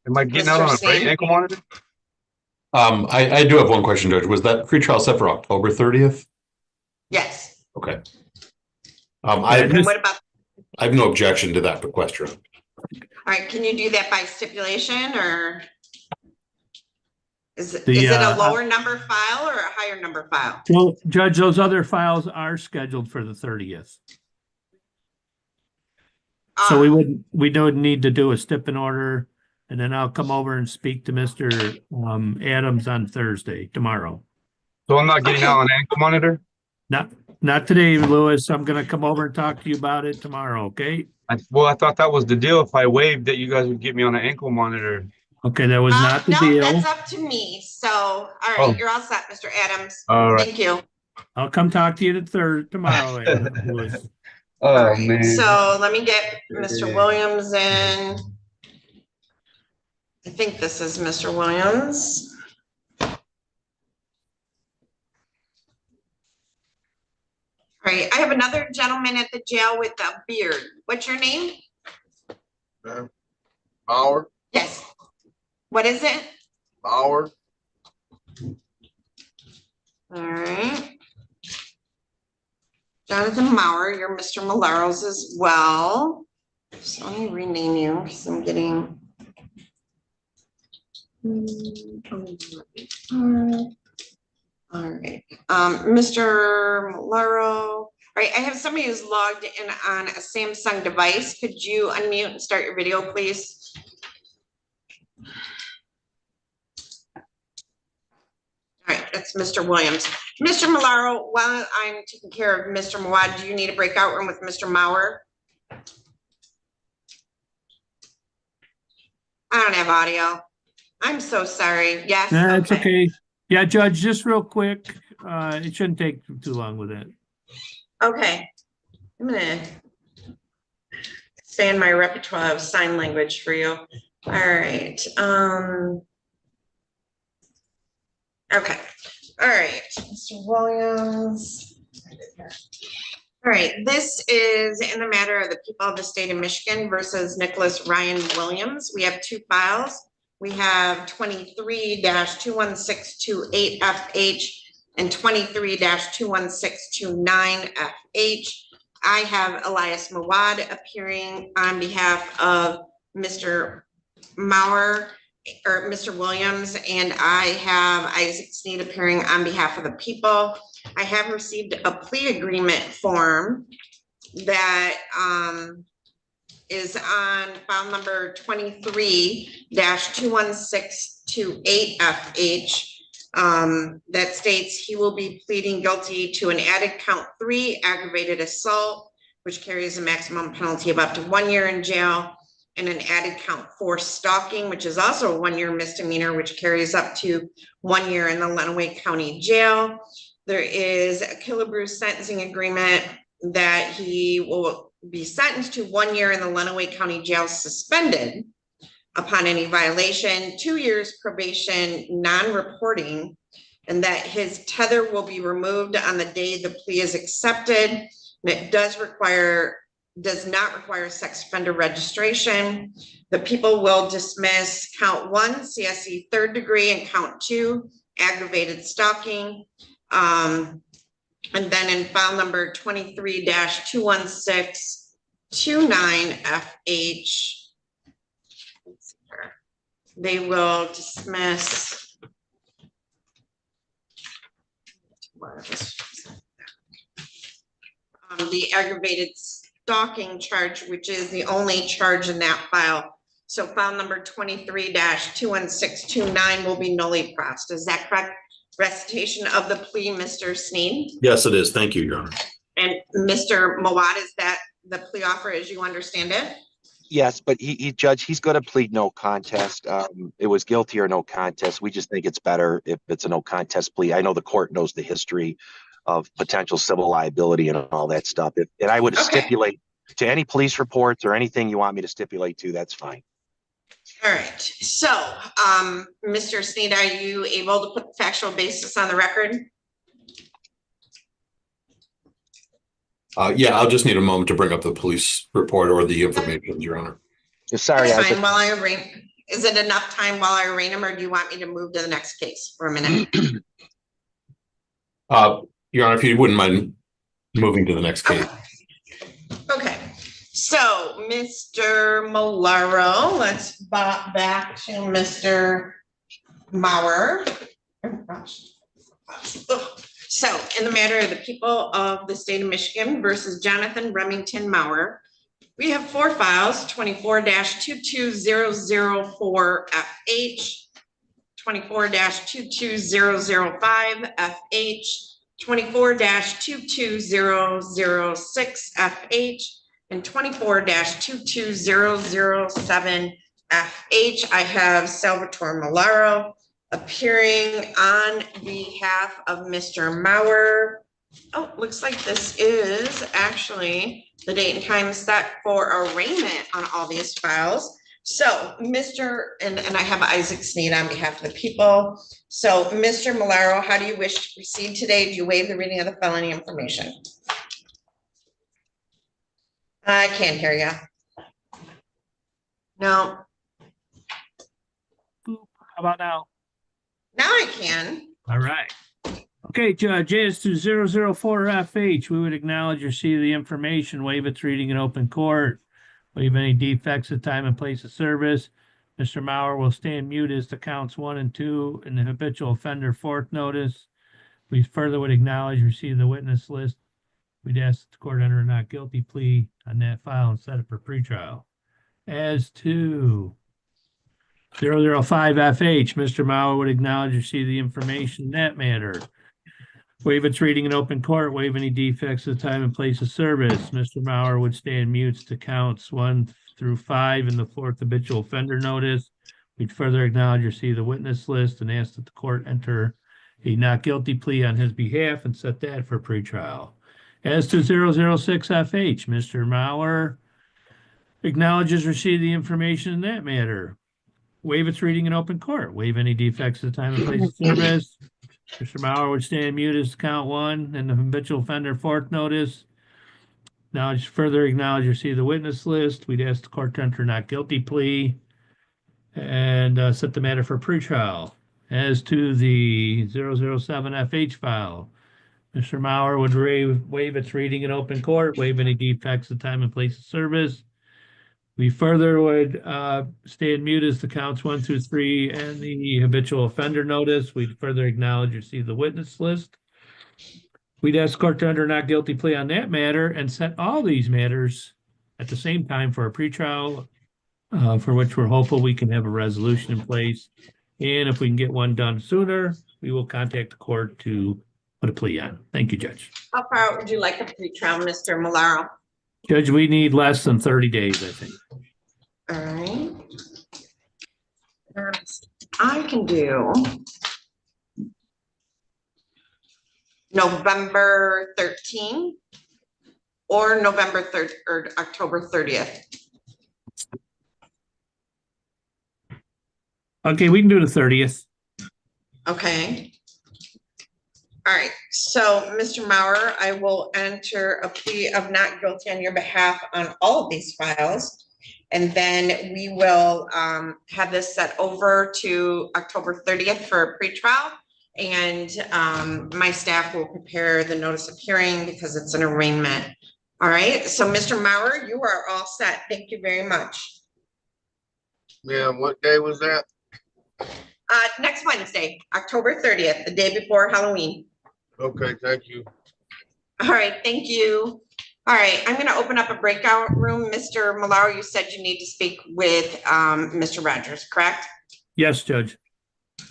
Am I getting out on a break ankle monitor? I do have one question, Judge. Was that pretrial set for October 30th? Yes. Okay. And what about, I have no objection to that question. all right, can you do that by stipulation, or is it a lower number file or a higher number file? Well, Judge, those other files are scheduled for the 30th. So we don't need to do a stip in order, and then I'll come over and speak to Mr. Adams on tomorrow. So I'm not getting out on an ankle monitor? Not today, Louis. I'm gonna come over and talk to you about it tomorrow, okay? I thought that was the deal. If I waived that, you guys would get me on an ankle monitor. Okay, that was not the no, deal. that's up to me. So, all right, you're all set, Mr. Adams. All right. Thank you. I'll come talk to you tomorrow, Louis. Oh, man. So let me get Mr. Williams in. I think this is Mr. Williams. All right, I have another gentleman at the jail with a beard. What's your name? Bauer. Yes. What is it? Bauer. All right. Jonathan Maurer, you're Mr. Malaros as well. So let me rename you because I'm getting. All right, Mr. Malaro. All right, I have somebody who's logged in on a Samsung device. Could you unmute and start your video, please? All right, that's Mr. Williams. Mr. Malaro, while I'm taking care of Mr. Mawad, do you need a breakout room with Mr. Maurer? I don't have audio. I'm so sorry. Yes. No, it's okay. Yeah, Judge, just real quick. It shouldn't take too long with it. Okay. I'm gonna stay in my repertoire of sign language for you. All right. Okay. All right, Mr. Williams. All right, this is in the matter of the people of the state of Michigan versus Nicholas Ryan Williams. We have two files. We have 23-21628FH and 23-21629FH. I have Elias Mawad appearing on behalf of Mr. Maurer or Mr. Williams, and I have Isaac Sneed appearing on behalf of the people. I have received a plea agreement form that is on file number 23-21628FH that states he will be pleading guilty to an added count 3 aggravated assault, which carries a maximum penalty of up to 1 year in jail, and an added count 4 stalking, which is also a 1-year misdemeanor, which carries up to 1 year in the Lenawee County Jail. There is a Killebrew sentencing agreement that he will be sentenced to 1 year in the Lenawee County Jail suspended upon any violation, 2 years probation, non-reporting, and that his tether will be removed on the day the plea is accepted. And it does not require sex offender registration. The people will dismiss count 1, CSE 3rd degree, and count 2, aggravated stalking. And then in file number 23-21629FH, they will dismiss the aggravated stalking charge, which is the only charge in that file. So file number 23-21629 will be nully crossed. Is that correct? Recitation of the plea, Mr. Sneed? Yes, it is. Thank you, Your Honor. And Mr. Mawad, is that the plea offer as you understand it? Yes, but Judge, he's going to plead no contest. It was guilty or no contest. We just think it's better if it's a no contest plea. I know the court knows the history of potential civil liability and all that stuff. And I would stipulate to any police reports or anything you want me to stipulate to, that's fine. All right. So, Mr. Sneed, are you able to put factual basis on the record? Yeah, I'll just need a moment to bring up the police report or the information, Your Honor. Sorry. That's fine. While I arrange, is it enough time while I arraign him, or do you want me to move to the next case for a minute? Your Honor, if you wouldn't mind moving to the next case. Okay. So, Mr. Malaro, let's back to Mr. Maurer. Oh, gosh. So, in the matter of the people of the state of Michigan versus Jonathan Remington Maurer, we have 4 files, 24-22004FH, 24-22005FH, 24-22006FH, and 24-22007FH. I have Salvatore Malaro appearing on behalf of Mr. Maurer. Oh, looks like this is actually the date and time set for arraignment on all these files. So and I have Isaac Sneed on behalf of the people. So Mr. Malaro, how do you wish to proceed today? Do you waive the reading of the felony information? I can't hear you. No. How about now? Now I can. All right. Okay, Judge, as to 004FH, we would acknowledge receipt of the information, waive its reading in open court, waive any defects of time and place of service. Mr. Maurer will stand mute as to counts 1 and 2 in the habitual offender 4th notice. We further would acknowledge receipt of the witness list. We'd ask that the court enter a not guilty plea on that file and set it for pretrial. As to 005FH, Mr. Maurer would acknowledge receipt of the information in that matter. Waive its reading in open court, waive any defects of time and place of service. Mr. Maurer would stand mute to counts 1 through 5 in the 4th habitual offender notice. We'd further acknowledge receipt of the witness list and ask that the court enter a not guilty plea on his behalf and set that for pretrial. As to 006FH, Mr. Maurer acknowledges receipt of the information in that matter. Waive its reading in open court, waive any defects of time and place of service. Mr. Maurer would stand mute as count 1 in the habitual offender 4th notice. Now, just further acknowledge receipt of the witness list. We'd ask the court to enter not guilty plea and set the matter for pretrial. As to the 007FH file, Mr. Maurer would waive its reading in open court, waive any defects of time and place of service. We further would stand mute as to counts 1 through 3 and the habitual offender notice. We'd further acknowledge receive the witness list. We'd ask court to enter not guilty plea on that matter and set all these matters at the same time for a pretrial, for which we're hopeful we can have a resolution in place. And if we can get one done sooner, we will contact the court to put a plea on. Thank you, Judge. How far would you like a pretrial, Mr. Malaro? Judge, we need less than 30 days, I think. All right. I can do November 13th or November 3rd or October 30th. Okay, we can do the 30th. Okay. All right, so Mr. Maurer, I will enter a plea of not guilty on your behalf on all of these files. And then we will have this set over to October 30th for a pretrial. And my staff will prepare the notice of hearing because it's an arraignment. All right, so Mr. Maurer, you are all set. Thank you very much. Yeah, what day was that? Next Wednesday, October 30th, the day before Halloween. Okay, thank you. All right, thank you. All right, I'm gonna open up a breakout room. Mr. Malaro, you said you need to speak with Mr. Rogers, correct? Yes, Judge.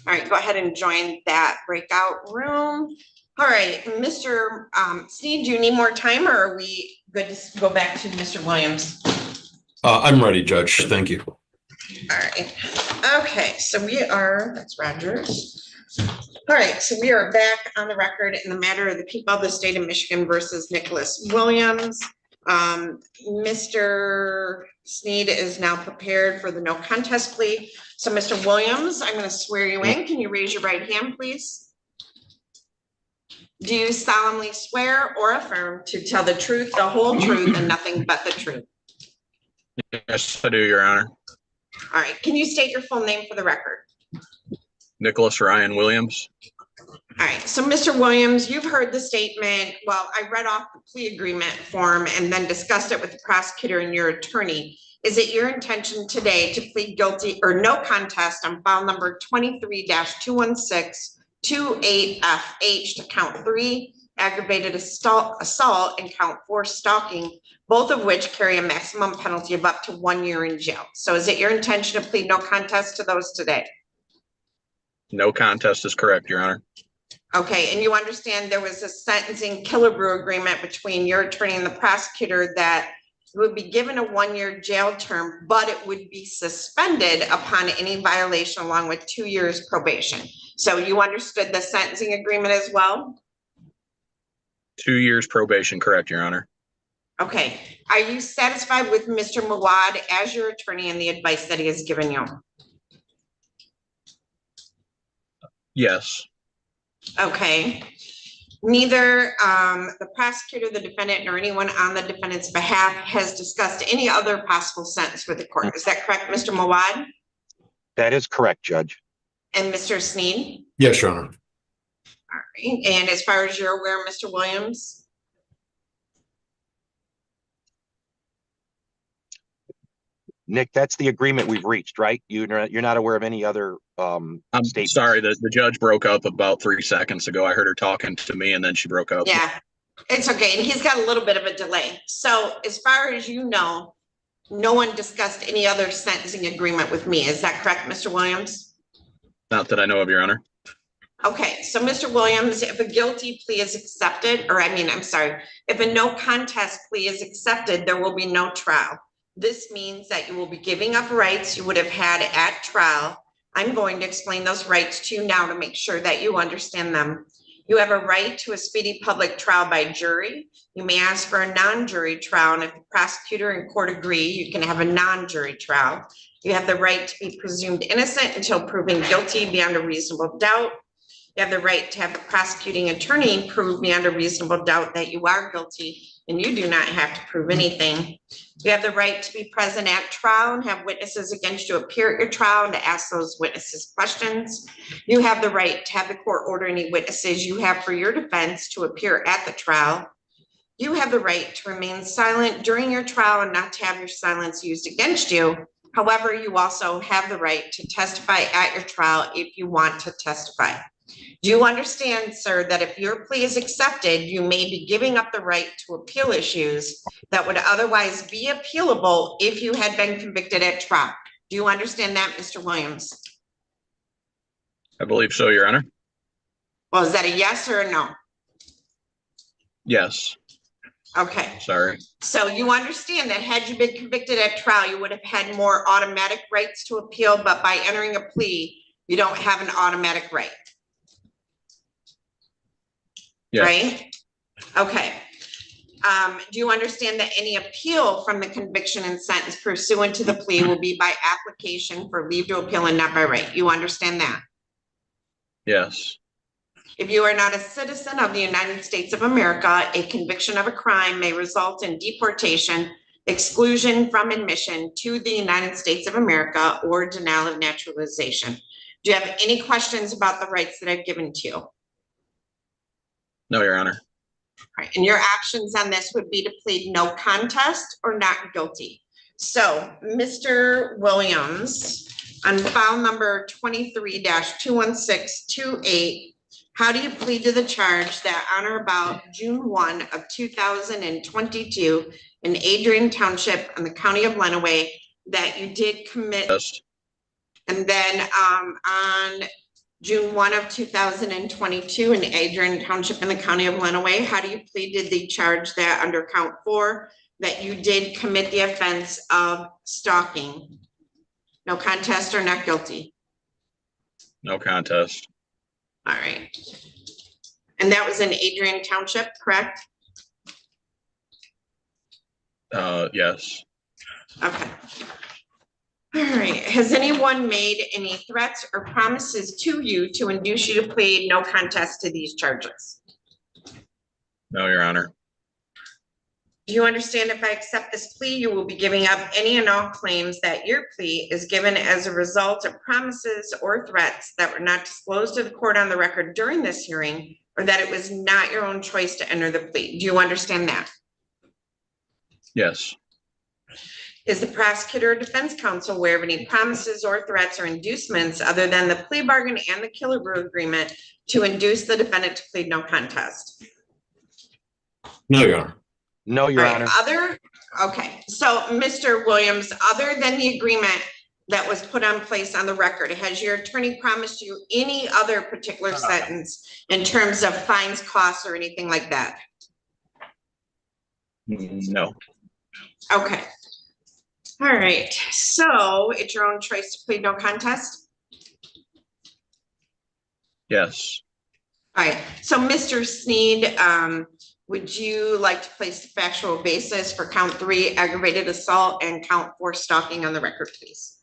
All right, go ahead and join that breakout room. All right, Mr. Sneed, do you need more time or are we good to go back to Mr. Williams? I'm ready, Judge. Thank you. All right. Okay, so that's Rogers. All right, so we are back on the record in the matter of the people of the state of Michigan versus Nicholas Williams. Mr. Sneed is now prepared for the no contest plea. So Mr. Williams, I'm going to swear you in. Can you raise your right hand, please? Do you solemnly swear or affirm to tell the truth, the whole truth, and nothing but the truth? Yes, I do, Your Honor. All right, can you state your full name for the record? Nicholas Ryan Williams. All right, so Mr. Williams, you've heard the statement. Well, I read off the plea agreement form and then discussed it with the prosecutor and your attorney. Is it your intention today to plead guilty or no contest on file number 23-21628FH to count 3 aggravated assault and count 4 stalking, both of which carry a maximum penalty of up to 1 year in jail? So is it your intention to plead no contest to those today? No contest is correct, Your Honor. Okay, and you understand there was a sentencing Killebrew agreement between your attorney and the prosecutor that would be given a 1 year jail term, but it would be suspended upon any violation along with 2 years probation. So you understood the sentencing agreement as well? 2 years probation, correct, Your Honor. Okay, are you satisfied with Mr. Mawad as your attorney and the advice that he has given you? Yes. Okay. Neither the prosecutor, the defendant, nor anyone on the defendant's behalf has discussed any other possible sentence with the court. Is that correct, Mr. Mawad? That is correct, Judge. And Mr. Sneed? Yes, Your Honor. All right. And as far as you're aware, Mr. Williams? Nick, that's the agreement we've reached, right? You're not aware of any other I'm statements? sorry, the judge broke up about 3 seconds ago. I heard her talking to me and then she broke up. Yeah, it's okay. And he's got a little bit of a delay. So as far as you know, no one discussed any other sentencing agreement with me. Is that correct, Mr. Williams? Not that I know of, Your Honor. Okay, so Mr. Williams, if a guilty plea is accepted, if a no contest plea is accepted, there will be no trial. This means that you will be giving up rights you would have had at trial. I'm going to explain those rights to you now to make sure that you understand them. You have a right to a speedy public trial by jury. You may ask for a non-jury trial, and if the prosecutor and court agree, you can have a non-jury trial. You have the right to be presumed innocent until proven guilty beyond a reasonable doubt. You have the right to have the prosecuting attorney prove beyond a reasonable doubt that you are guilty, and you do not have to prove anything. You have the right to be present at trial and have witnesses against you appear at your trial and to ask those witnesses questions. You have the right to have the court order any witnesses you have for your defense to appear at the trial. You have the right to remain silent during your trial and not to have your silence used against you. However, you also have the right to testify at your trial if you want to testify. Do you understand, sir, that if your plea is accepted, you may be giving up the right to appeal issues that would otherwise be appealable if you had been convicted at trial? Do you understand that, Mr. Williams? I believe so, Your Honor. Well, is that a yes or a no? Yes. Okay. Sorry. So you understand that had you been convicted at trial, you would have had more automatic rights to appeal, but by entering a plea, you don't have an automatic right. Yes. Right? Okay. Do you understand that any appeal from the conviction and sentence pursuant to the plea will be by application for leave to appeal and not by right? You understand that? Yes. If you are not a citizen of the United States of America, a conviction of a crime may result in deportation, exclusion from admission to the United States of America, or denial of naturalization. Do you have any questions about the rights that I've given to you? All No, Your Honor. right, and your actions on this would be to plead no contest or not guilty. So, Mr. Williams, on file number 23-21628, how do you plead to the charge that on or about June 1 of 2022 in Adrian Township in the county of Lenawee that you did commit? Yes. And then on June 1 of 2022 in Adrian Township in the county of Lenawee, how do you plead to the charge that under count 4 that you did commit the offense of stalking? No contest or not guilty? No contest. All right. And that was in Adrian Township, correct? Yes. Okay. All right. Has anyone made any threats or promises to you to induce you to plead no contest to these charges? No, Your Honor. Do you understand if I accept this plea, you will be giving up any and all claims that your plea is given as a result of promises or threats that were not disclosed to the court on the record during this hearing, or that it was not your own choice to enter the plea? Do you understand that? Yes. Is the prosecutor or defense counsel aware of any promises or threats or inducements other than the plea bargain and the Killebrew agreement to induce the defendant to plead no contest? No, Your Honor. No, Your All right, Honor. Okay, so Mr. Williams, other than the agreement that was put on place on the record, has your attorney promised you any other particular sentence in terms of fines, costs, or anything like that? No. Okay. All right, so it's your own choice to plead no contest? Yes. All right, so Mr. Sneed, would you like to place the factual basis for count 3 aggravated assault and count 4 stalking on the record, please?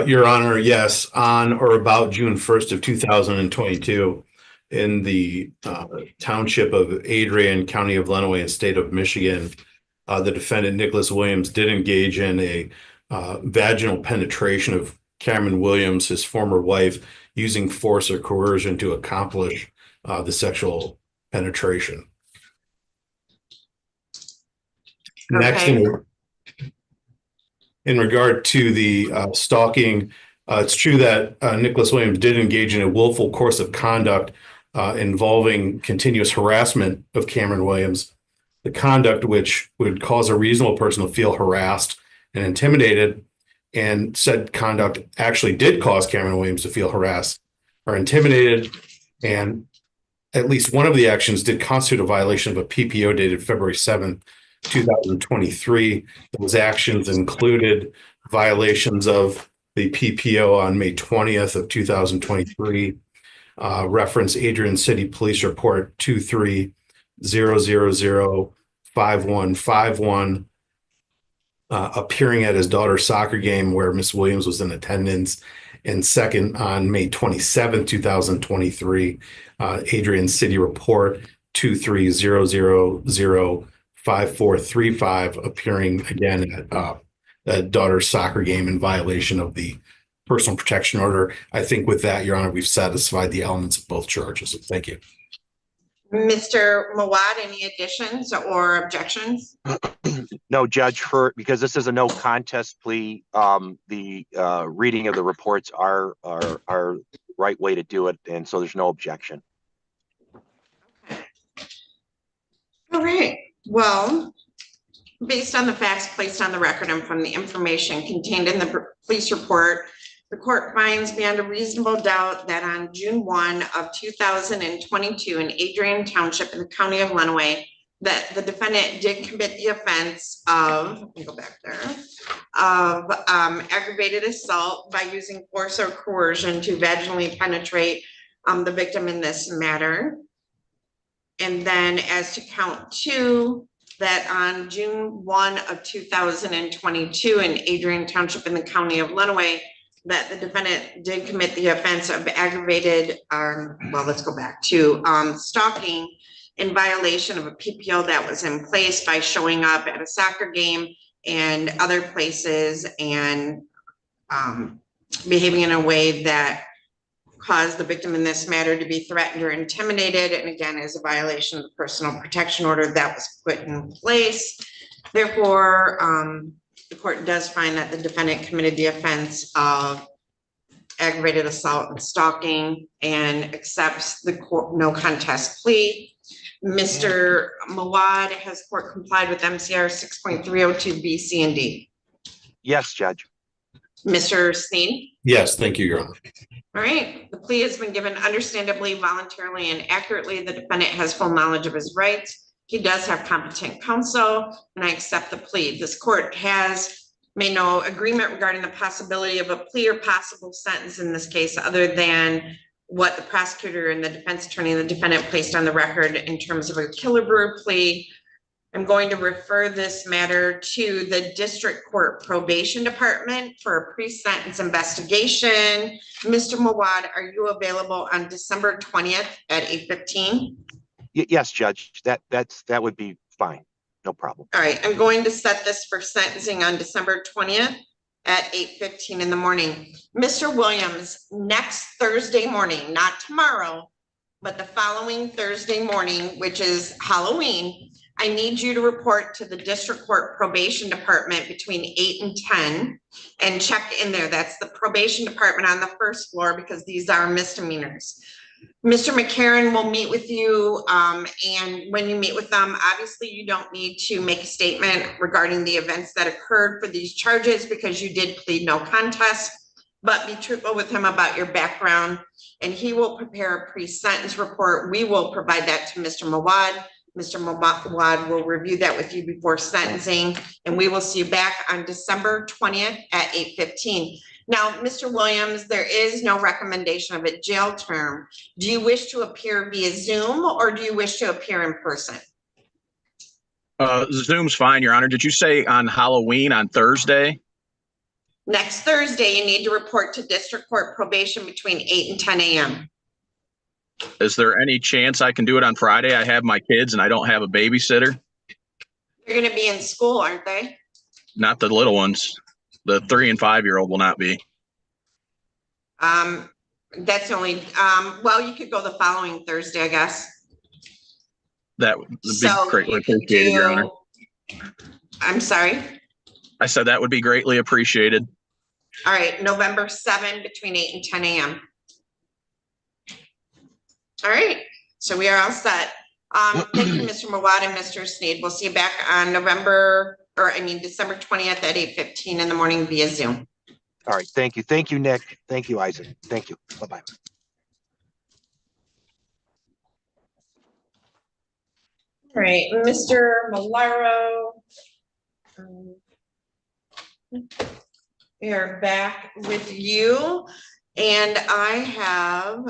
Your Honor, yes, on or about June 1st of 2022 in the township of Adrian, county of Lenawee, and state of Michigan, the defendant, Nicholas Williams, did engage in a vaginal penetration of Cameron Williams, his former wife, using force or coercion to accomplish the sexual penetration. Next, in regard to the stalking, it's true that Nicholas Williams did engage in a willful course of conduct involving continuous harassment of Cameron Williams. The conduct which would cause a reasonable person to feel harassed and intimidated, and said conduct actually did cause Cameron Williams to feel harassed or intimidated, and at least one of the actions did constitute a violation of a PPO dated February 7th, 2023. Those actions included violations of the PPO on May 20th of 2023, reference Adrian City Police Report 230005151, appearing at his daughter's soccer game where Miss Williams was in attendance. And second, on May 27th, 2023, Adrian City Report 230005435, appearing again at daughter's soccer game in violation of the personal protection order. I think with that, Your Honor, we've satisfied the elements of both charges. Thank you. Mr. Mawad, any additions or objections? No, Judge, because this is a no contest plea, the reading of the reports are right way to do it, and so there's no objection. All right, well, based on the facts placed on the record and from the information contained in the police report, the court finds beyond a reasonable doubt that on June 1 of 2022 in Adrian Township in the county of Lenawee, that the defendant did commit the offense of, let me go back there, of aggravated assault by using force or coercion to vaginally penetrate the victim in this matter. And then as to count 2, that on June 1 of 2022 in Adrian Township in the county of Lenawee, that the defendant did commit the offense of aggravated, well, let's go back to stalking in violation of a PPO that was in place by showing up at a soccer game and other places and behaving in a way that caused the victim in this matter to be threatened or intimidated, and again is a violation of the personal protection order that was put in place. Therefore, the court does find that the defendant committed the offense of aggravated assault and stalking and accepts the no contest plea. Mr. Mawad, has court complied with MCR 6.302 B, C, and D? Yes, Judge. Mr. Sneed? Yes, thank you, Your Honor. All right, the plea has been given understandably, voluntarily, and accurately. The defendant has full knowledge of his rights. He does have competent counsel, and I accept the plea. This court has made no agreement regarding the possibility of a plea or possible sentence in this case, other than what the prosecutor and the defense attorney and the defendant placed on the record in terms of a Killebrew plea. I'm going to refer this matter to the district court probation department for a pre-sentence investigation. Mr. Mawad, are you available on December 20th at 8:15? Yes, Judge. That would be fine. No problem. All right, I'm going to set this for sentencing on December 20th at 8:15 in the morning. Mr. Williams, next Thursday morning, not tomorrow, but the following Thursday morning, which is Halloween, I need you to report to the district court probation department between 8 and 10 and check in there. That's the probation department on the first floor because these are misdemeanors. Mr. McCarron will meet with you, and when you meet with them, obviously you don't need to make a statement regarding the events that occurred for these charges because you did plead no contest, but be truthful with him about your background, and he will prepare a pre-sentence report. We will provide that to Mr. Mawad. Mr. Mawad will review that with you before sentencing, and we will see you back on December 20th at 8:15. Now, Mr. Williams, there is no recommendation of a jail term. Do you wish to appear via Zoom or do you wish to appear in person? Zoom's fine, Your Honor. Did you say on Halloween on Thursday? Next Thursday, you need to report to district court probation between 8 and 10 a.m. Is there any chance I can do it on Friday? I have my kids and I don't have a babysitter. You're going to be in school, aren't they? Not the little ones. The 3 and 5-year-old will not be. That's only, well, you could go the following Thursday, I guess. That would be So greatly you can appreciated, Your Honor. I'm sorry. I said that would be greatly appreciated. All right, November 7 between 8 and 10 a.m. All right, so we are all set. Thank you, Mr. Mawad and Mr. Sneed. We'll see you back on December 20th at 8:15 in the morning via Zoom. All right. Thank you. Thank you, Nick. Thank you, Isaac. Thank you. Bye-bye. All right, Mr. Malaro. We are back with you. And I have,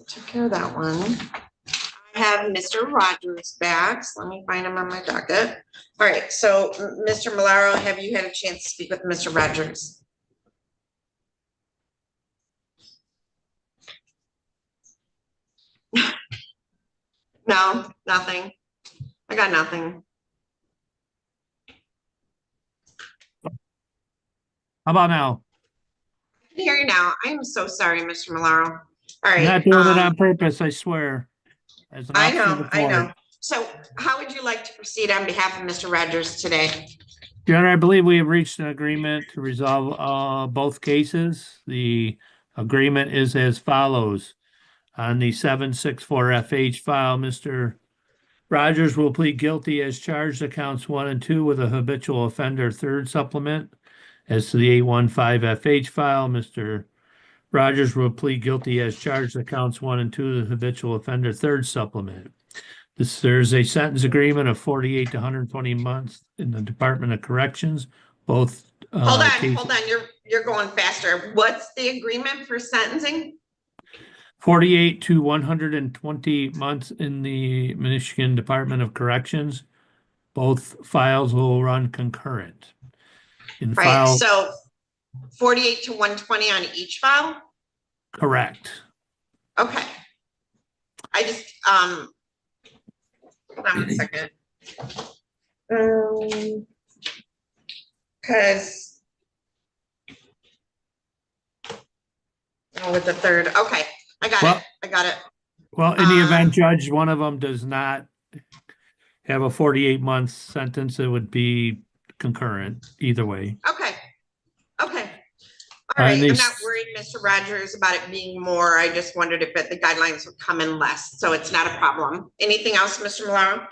took care of that one. I have Mr. Rogers back. So let me find him on my docket. All right, so Mr. Malaro, have you had a chance to speak with Mr. Rogers? No, nothing. I got nothing. How about now? I can hear you now. I am so sorry, Mr. Malaro. All right. I'm not doing it on purpose, I swear. As an I officer of the know. court. So how would you like to proceed on behalf of Mr. Rogers today? Your Honor, I believe we have reached an agreement to resolve both cases. The agreement is as follows. On the 764FH file, Mr. Rogers will plead guilty as charged to counts 1 and 2 with a habitual offender third supplement. As to the 815FH file, Mr. Rogers will plead guilty as charged to counts 1 and 2 the habitual offender third supplement. There's a sentence agreement of 48 to 120 months in the Department of Corrections. Both hold on, you're going faster. What's the agreement for sentencing? 48 to 120 months in the Michigan Department of Corrections. Both files will run concurrent. Right, so 48 to 120 on each file? Correct. Okay. I just, hold on one second. Because, with the third, okay, I got it. Well, in the event, Judge, one of them does not have a 48-month sentence, it would be concurrent either way. Okay. All right, I'm these- not worried, Mr. Rogers, about it being more. I just wondered if the guidelines would come in less, so it's not a problem. Anything else, Mr. Malaro?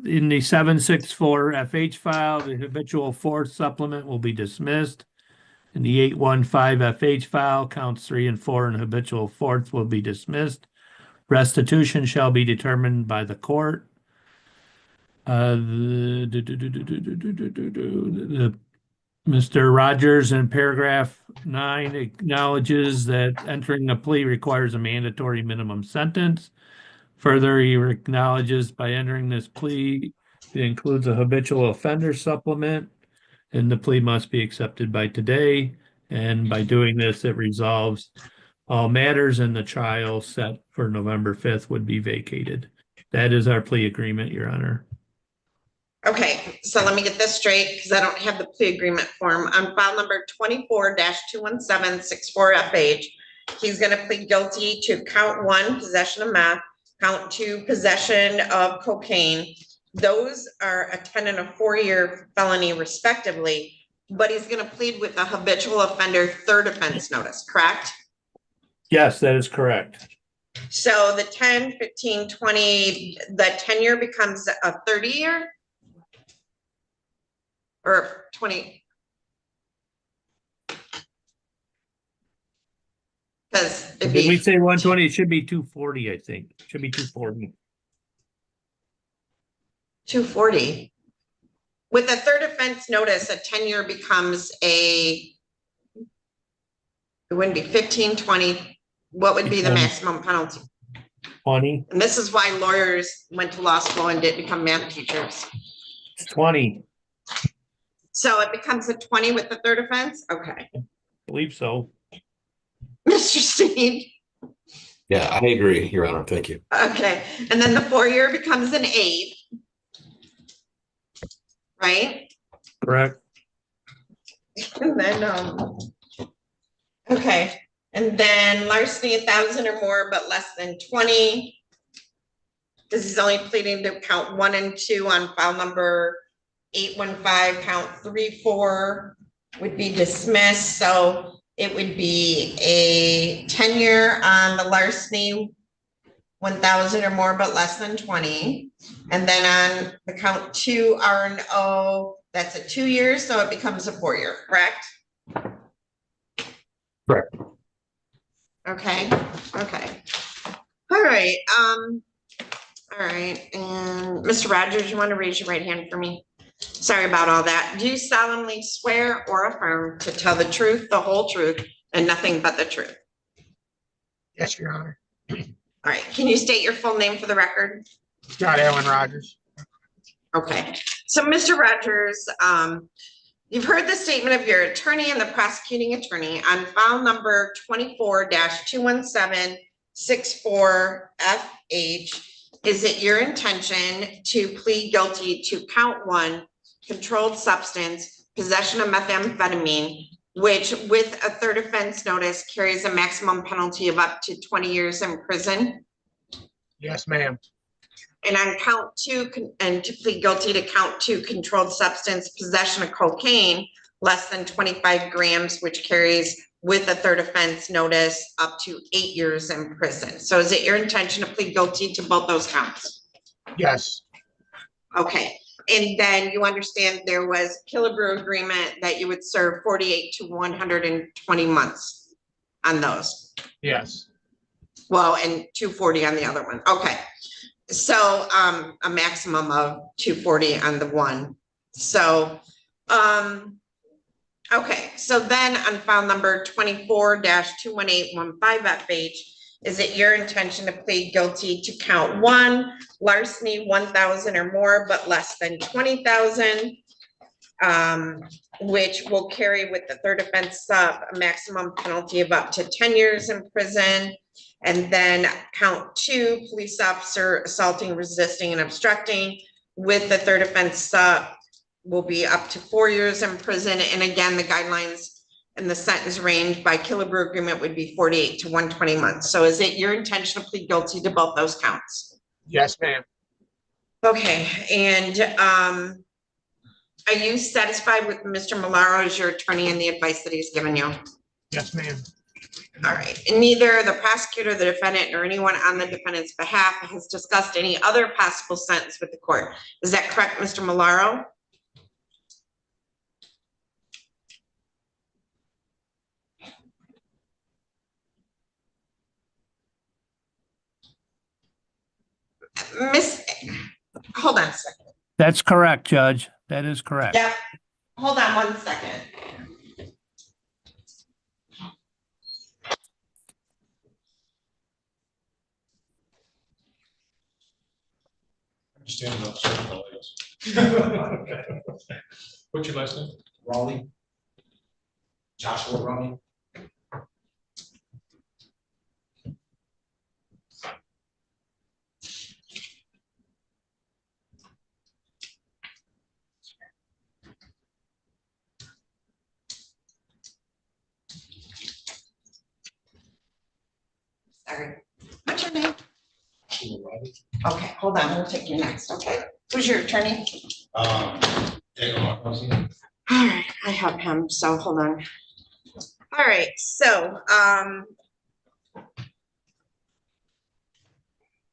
In the 764 FH file, the habitual fourth supplement will be dismissed. In the 815 FH file, counts 3 and 4 and habitual fourth will be dismissed. Restitution shall be determined by the court. Mr. Rogers in paragraph 9 acknowledges that entering a plea requires a mandatory minimum sentence. Further, he acknowledges by entering this plea, it includes a habitual offender supplement, and the plea must be accepted by today. And by doing this, it resolves all matters, and the trial set for November 5th would be vacated. That is our plea agreement, Your Honor. Okay, so let me get this straight, because I don't have the plea agreement form. On file number 24-21764FH, he's gonna plead guilty to count 1, possession of meth, count 2, possession of cocaine. Those are a 10 and a 4-year felony respectively, but he's gonna plead with a habitual offender third offense notice, correct? Yes, that is correct. So the 10, 15, 20, the 10-year becomes a 30-year? Or 20? Because it'd Did we be say 120? It should be 240, I think. Should be 240. 240. With a third offense notice, a 10-year becomes it wouldn't be 15, 20. What would be the 20. maximum penalty? 20. And this is why lawyers went to law school and didn't become math teachers. It's 20. So it becomes a 20 with the third offense? Okay. I believe so. Mr. Steve? Yeah, I agree, Your Honor. Thank you. Okay. And then the 4-year becomes an 8. Right? Correct. And then, okay. And then larceny 1,000 or more, but less than 20. This is only pleading to count 1 and 2 on file number 815, count 3, 4 would be dismissed. So it would be a 10-year on the larceny, 1,000 or more, but less than 20. And then on the count 2 R&O, that's a 2 years, so it becomes a 4-year, correct? Correct. Okay, okay. All right, and Mr. Rogers, you want to raise your right hand for me? Sorry about all that. Do you solemnly swear or affirm to tell the truth, the whole truth, and nothing but the truth? Yes, Your Honor. All right, can you state your full name for the record? Scott Allen Rogers. Okay, so Mr. Rogers, you've heard the statement of your attorney and the prosecuting attorney on file number 24-21764FH. Is it your intention to plead guilty to count 1, controlled substance, possession of methamphetamine, which with a third offense notice carries a maximum penalty of up to 20 years in prison? Yes, ma'am. And on count 2, and to plead guilty to count 2, controlled substance, possession of cocaine, less than 25 grams, which carries with a third offense notice up to 8 years in prison. So is it your intention to plead guilty to both those counts? Yes. Okay, and then you understand there was Killebrew agreement that you would serve 48 to 120 months on those. Yes. Well, and 240 on the other one. Okay. So a maximum of 240 on the one. So okay, so then on file number 24-21815FH, is it your intention to plead guilty to count 1, larceny 1,000 or more, but less than 20,000, which will carry with the third offense sub a maximum penalty of up to 10 years in prison? And then count 2, police officer assaulting, resisting, and obstructing with the third offense sub will be up to 4 years in prison. And again, the guidelines and the sentence range by Killebrew agreement would be 48 to 120 months. So is it your intention to plead guilty to both those counts? Yes, ma'am. Okay, and are you satisfied with Mr. Malaro as your attorney and the advice that he's given you? Yes, ma'am. All right, and neither the prosecutor, the defendant, nor anyone on the defendant's behalf has discussed any other possible sentence with the court. Is that correct, Mr. Malaro? Hold on a second. That's correct, Judge. That is correct. Yep. Hold on 1 second. Standing up, sir, my legs. What's your last name? Raleigh. Joshua Raleigh. Sorry. What's your name? Joshua Raleigh. Okay, hold on. We'll take you next. Okay. Who's your attorney? All right, I have him. So hold on. All right. So, all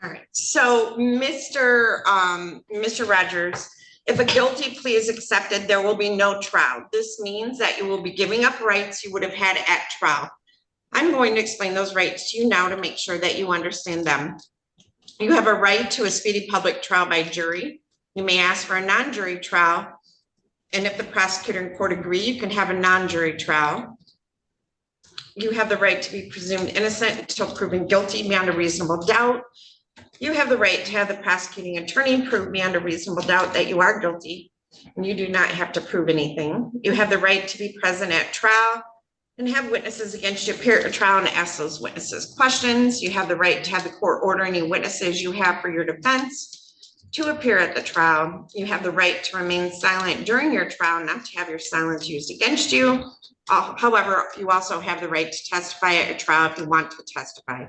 right. So, Mr. Rogers, if a guilty plea is accepted, there will be no trial. This means that you will be giving up rights you would have had at trial. I'm going to explain those rights to you now to make sure that you understand them. You have a right to a speedy public trial by jury. You may ask for a non-jury trial. And if the prosecutor and court agree, you can have a non-jury trial. You have the right to be presumed innocent until proven guilty beyond a reasonable doubt. You have the right to have the prosecuting attorney prove beyond a reasonable doubt that you are guilty. And you do not have to prove anything. You have the right to be present at trial and have witnesses against you appear at trial and ask those witnesses questions. You have the right to have the court order any witnesses you have for your defense to appear at the trial. You have the right to remain silent during your trial, not to have your silence used against you. However, you also have the right to testify at your trial if you want to testify.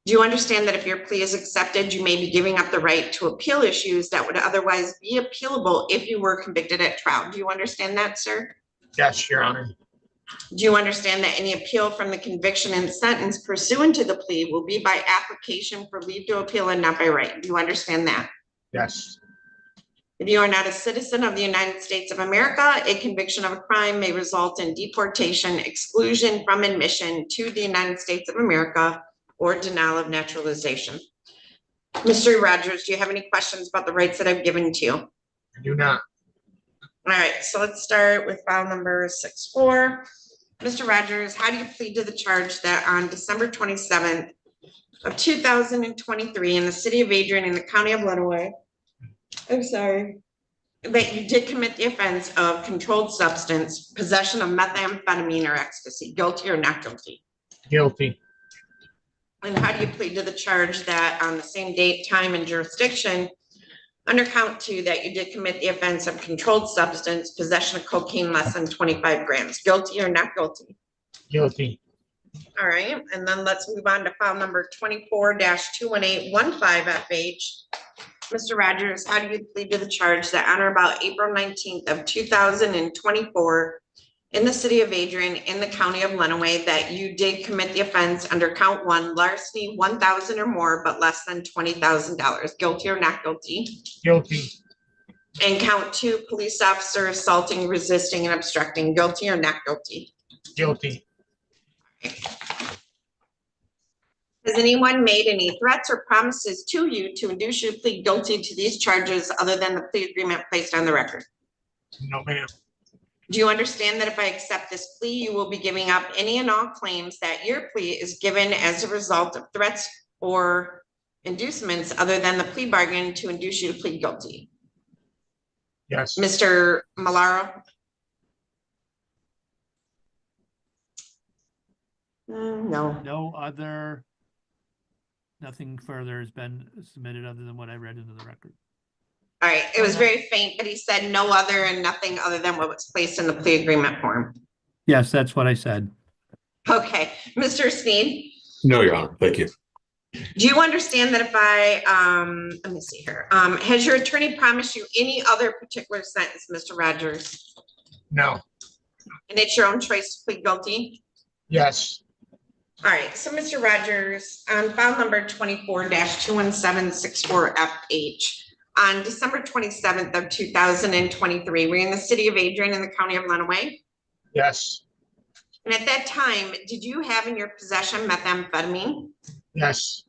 Do you understand that if your plea is accepted, you may be giving up the right to appeal issues that would otherwise be appealable if you were convicted at trial? Do you understand that, sir? Yes, Your Honor. Do you understand that any appeal from the conviction and sentence pursuant to the plea will be by application for leave to appeal and not by right? Do you understand that? Yes. If you are not a citizen of the United States of America, a conviction of a crime may result in deportation, exclusion from admission to the United States of America, or denial of naturalization. Mr. Rogers, do you have any questions about the rights that I've given to you? I do not. All right, so let's start with file number 6-4. Mr. Rogers, how do you plead to the charge that on December 27th of 2023 in the city of Adrian in the county of Lenawee, that you did commit the offense of controlled substance, possession of methamphetamine or ecstasy, guilty or not guilty? Guilty. And how do you plead to the charge that on the same date, time, and jurisdiction, under count 2, that you did commit the offense of controlled substance, possession of cocaine less than 25 grams, guilty or not guilty? Guilty. All right, and then let's move on to file number 24-21815FH. Mr. Rogers, how do you plead to the charge that on or about April 19th of 2024 in the city of Adrian in the county of Lenawee that you did commit the offense under count 1, larceny 1,000 or more, but less than $20,000, guilty or not guilty? Guilty. And count 2, police officer assaulting, resisting, and obstructing, guilty or not guilty? Guilty. Has anyone made any threats or promises to you to induce you to plead guilty to these charges other than the plea agreement placed on the record? No, ma'am. Do you understand that if I accept this plea, you will be giving up any and all claims that your plea is given as a result of threats or inducements other than the plea bargain to induce you to plead guilty? Yes. Mr. Malaro? No. No other, nothing further has been submitted other than what I read into the record. All right, it was very faint, but he said no other and nothing other than what was placed in the plea agreement form. Yes, that's what I said. Okay, Mr. Sneed? No, Your Honor. Thank you. Do you understand that if I, let me see here, has your attorney promised you any other particular sentence, Mr. Rogers? No. And it's your own choice to plead guilty? Yes. All right, so Mr. Rogers, on file number 24-21764FH, on December 27th of 2023, we're in the city of Adrian in the county of Lenawee. Yes. And at that time, did you have in your possession methamphetamine? Yes.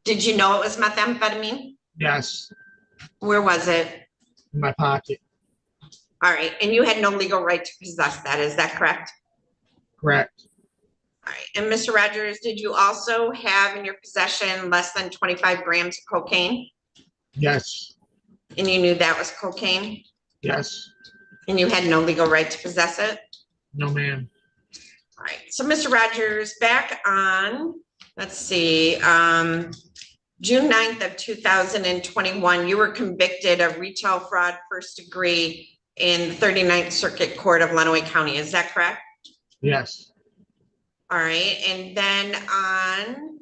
Did you know it was methamphetamine? Yes. Where was it? In my pocket. All right, and you had no legal right to possess that, is that correct? Correct. All right, and Mr. Rogers, did you also have in your possession less than 25 grams of cocaine? Yes. And you knew that was cocaine? Yes. And you had no legal right to possess it? No, ma'am. All right, so Mr. Rogers, back on, let's see, June 9th of 2021, you were convicted of retail fraud first degree in the 39th Circuit Court of Lenawee County, is that correct? Yes. All right, and then on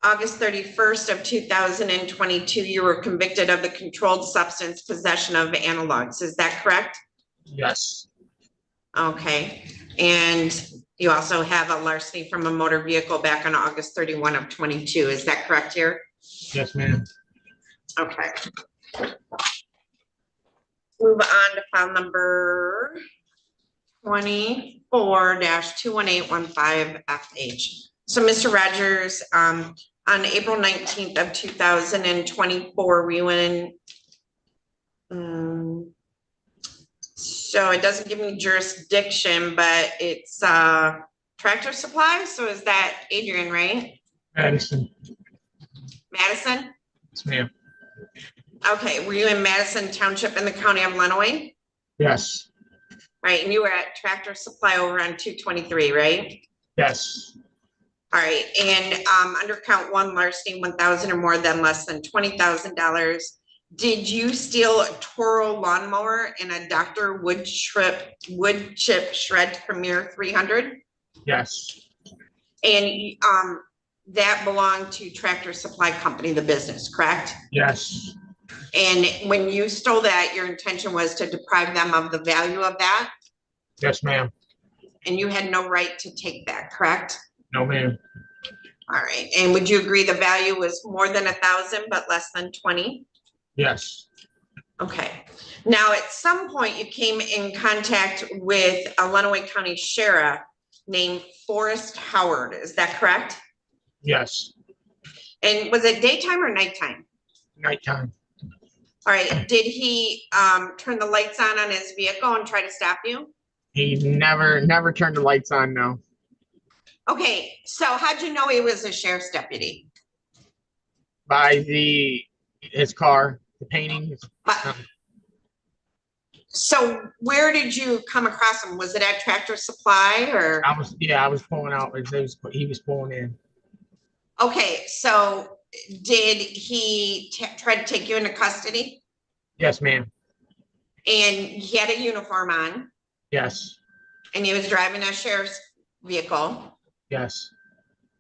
August 31st of 2022, you were convicted of the controlled substance possession of analogs, is that correct? Yes. Okay, and you also have a larceny from a motor vehicle back on August 31 of 22, is that correct here? Yes, ma'am. Okay. Move on to file number 24-21815FH. So Mr. Rogers, on April 19th of 2024, we went in, so it doesn't give me jurisdiction, but it's Tractor Supply. So is that Adrian, right? Madison. Madison? Yes, ma'am. Okay, were you in Madison Township in the county of Lenawee? Yes. Right, and you were at Tractor Supply over on 223, right? Yes. All right, and under count one, larceny, 1,000 or more than less than $20,000. Did you steal a Toro lawnmower and a Dr. Wood Chip Shred Premier 300? Yes. And that belonged to Tractor Supply Company, the business, correct? Yes. And when you stole that, your intention was to deprive them of the value of that? Yes, ma'am. And you had no right to take that, correct? No, ma'am. All right, and would you agree the value was more than 1,000 but less than 20? Yes. Okay, now at some point you came in contact with a Lenawee County Sheriff named Forrest Howard, is that correct? Yes. And was it daytime or nighttime? Nighttime. All right, did he turn the lights on his vehicle and try to stop you? He never turned the lights on, no. Okay, so how'd you know he was a sheriff's deputy? By his car, the paintings. So where did you come across him? Was it at Tractor Supply or? I was pulling out. He was pulling in. Okay, so did he try to take you into custody? Yes, ma'am. And he had a uniform on? Yes. And he was driving a sheriff's vehicle? Yes.